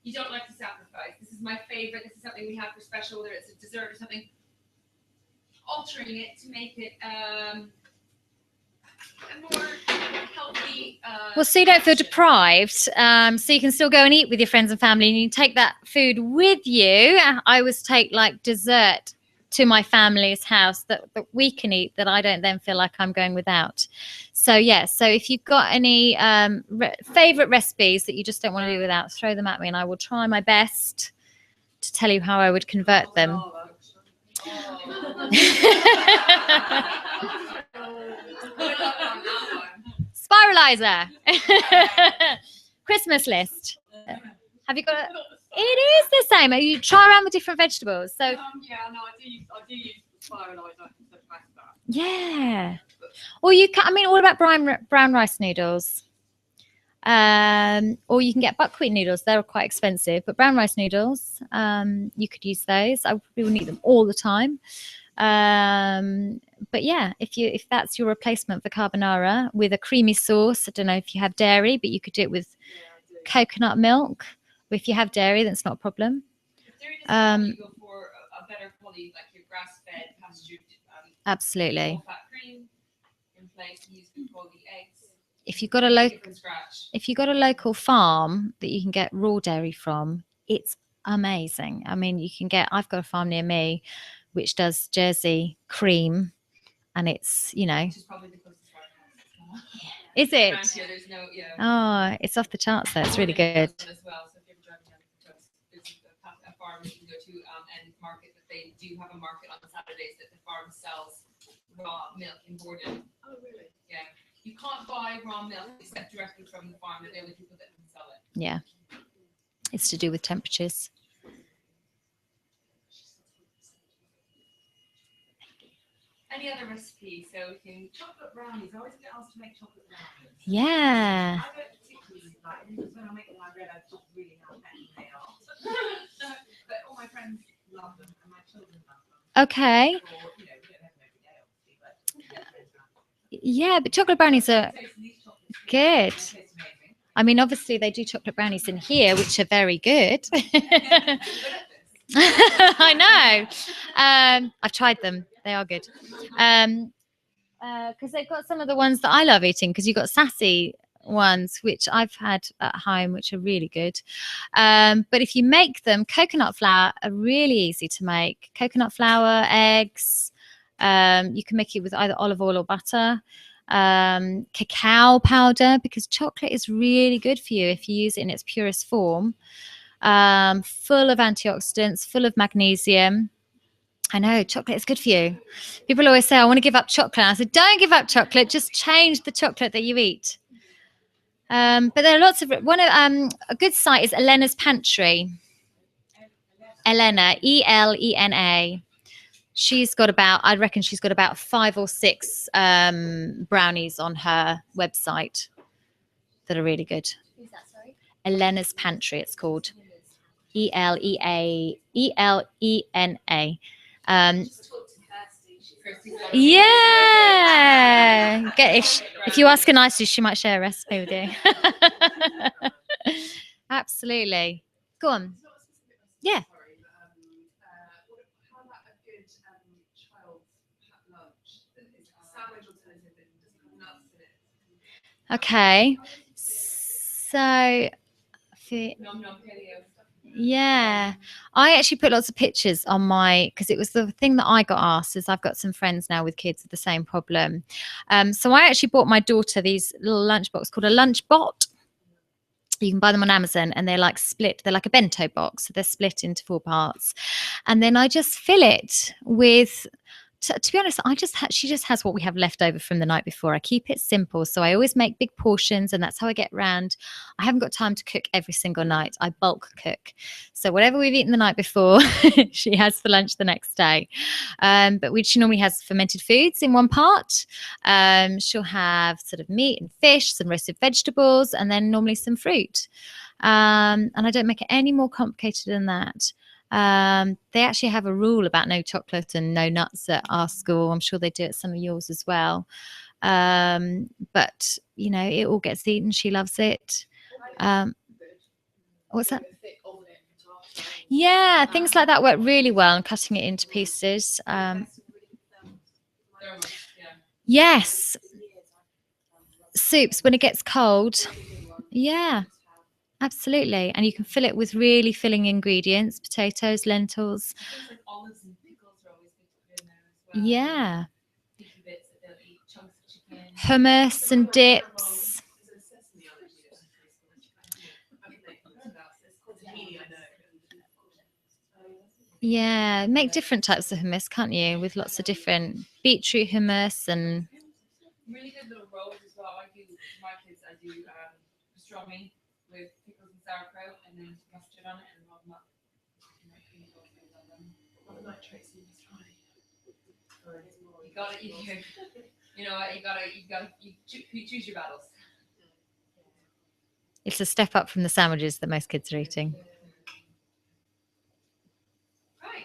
you don't like to sacrifice? This is my favorite. This is something we have for special, whether it's a dessert or something. Altering it to make it a more healthy. Well, so you don't feel deprived, so you can still go and eat with your friends and family, and you take that food with you. I always take like dessert to my family's house that we can eat, that I don't then feel like I'm going without. So yeah, so if you've got any favorite recipes that you just don't want to do without, throw them at me, and I will try my best to tell you how I would convert them. Spiralizer. Christmas list. Have you got it? It is the same. You try around with different vegetables. So yeah, no, I do use the spiralizer instead of pasta. yeah. Or you can, I mean, what about brown rice noodles? Or you can get buckwheat noodles. They're quite expensive, but brown rice noodles, you could use those. I probably wouldn't eat them all the time. But yeah, if that's your replacement for carbonara with a creamy sauce, I don't know if you have dairy, but you could do it with coconut milk. If you have dairy, then it's not a problem. If dairy doesn't you go for a better quality, like your grass-fed, pastured, absolutely. full-fat cream in place, use good quality eggs. If you've got a local farm that you can get raw dairy from, it's amazing. I mean, I've got a farm near me which does Jersey cream, and it's, you know. Which is probably the closest farm. Is it? Around here, there's no, yeah. Oh, it's off the charts though. It's really good. As well. So if you're driving down the coast, there's a farm you can go to and market that they do have a market on Saturdays that the farm sells raw milk in Borden. Oh, really? Yeah. You can't buy raw milk except directly from the farm. They're the only people that can sell it. Yeah. It's to do with temperatures. Any other recipe? So we can chocolate brownies. I always get asked to make chocolate brownies. Yeah. I don't particularly like them because when I make them, I realize just really how petty they are. But all my friends love them and my children love them. Okay. Or, you know, we don't have them every day, obviously, but yeah, but chocolate brownies are good. I mean, obviously they do chocolate brownies in here, which are very good. I know. I've tried them. They are good. Because they've got some of the ones that I love eating, because you've got sassy ones, which I've had at home, which are really good. But if you make them, coconut flour are really easy to make. Coconut flour, eggs. You can make it with either olive oil or butter. Cacao powder, because chocolate is really good for you if you use it in its purest form. Full of antioxidants, full of magnesium. I know chocolate is good for you. People always say, I want to give up chocolate. I said, don't give up chocolate. Just change the chocolate that you eat. But there are lots of, a good site is Elena's Pantry. Elena, Elena. she's got about, I reckon she's got about 5 or 6 brownies on her website that are really good. Who's that, sorry? Elena's Pantry, it's called. Elena. Just talk to Kirsty. Yeah. If you ask her nicely, she might share a recipe with you. Absolutely. Go on. It's not a specific recipe, Yeah. sorry, but how about a good child's lunch that is a sandwich alternative that doesn't have nuts in it? Okay. So, Nom nom paleo stuff. yeah, I actually put lots of pictures on my, because it was the thing that I got asked, is I've got some friends now with kids with the same problem. So I actually bought my daughter these little lunchbox called a Lunchbot. You can buy them on Amazon, and they're like split. They're like a bento box. So they're split into 4 parts. And then I just fill it with, to be honest, she just has what we have left over from the night before. I keep it simple. So I always make big portions, and that's how I get round. I haven't got time to cook every single night. I bulk cook. So whatever we've eaten the night before, she has for lunch the next day. But she normally has fermented foods in one part. She'll have sort of meat and fish, some roasted vegetables, and then normally some fruit. And I don't make it any more complicated than that. They actually have a rule about no chocolate and no nuts at our school. I'm sure they do at some of yours as well. But it all gets eaten. She loves it. What's that? Yeah, things like that work really well, and cutting it into pieces. Yes, soups when it gets cold. Yeah, absolutely. And you can fill it with really filling ingredients: potatoes, lentils. Things like olives and pickles are always good to put in there as well. Yeah, Picky bits that they'll eat, chunks of chicken. hummus and dips. There's a sesame allergy at preschool. It's called tahini, I know. Yeah, make different types of hummus, can't you? With lots of different beetroot hummus and Really good little rolls as well. I do my kids. I do pastrami with pickles and sauerkraut, and then mustard on it, and roll them up. One night Tracy was trying. You gotta, you know what? You choose your battles. it's a step up from the sandwiches that most kids are eating. Right.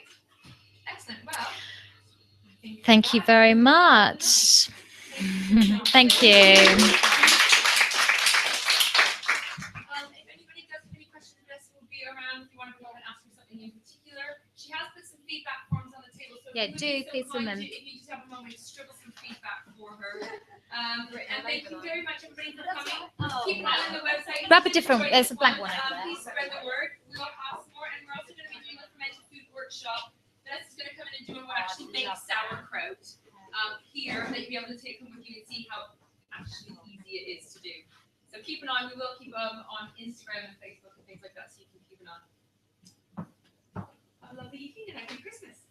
Excellent. Well, I think Thank you very much. Thank you. If anybody does have any questions, Vanessa will be around if you want to go and ask her something in particular. She has put some feedback forms on the table, so Yeah, if do you would be please so kind fill them. if you just have a moment to scribble some feedback for her. And thank you very much, everybody, for coming. Keep an eye on the website. Grab a different. There's a blank one over there. Please spread the word. We will have some more, and we're also going to be doing a fermented food workshop. Vanessa's going to come in and do what actually makes sauerkraut here that you'll be able to take home with you and see how actually easy it is to do. So keep an eye. We will keep on Instagram and Facebook and things like that, so you can keep an eye. Have a lovely evening and happy Christmas.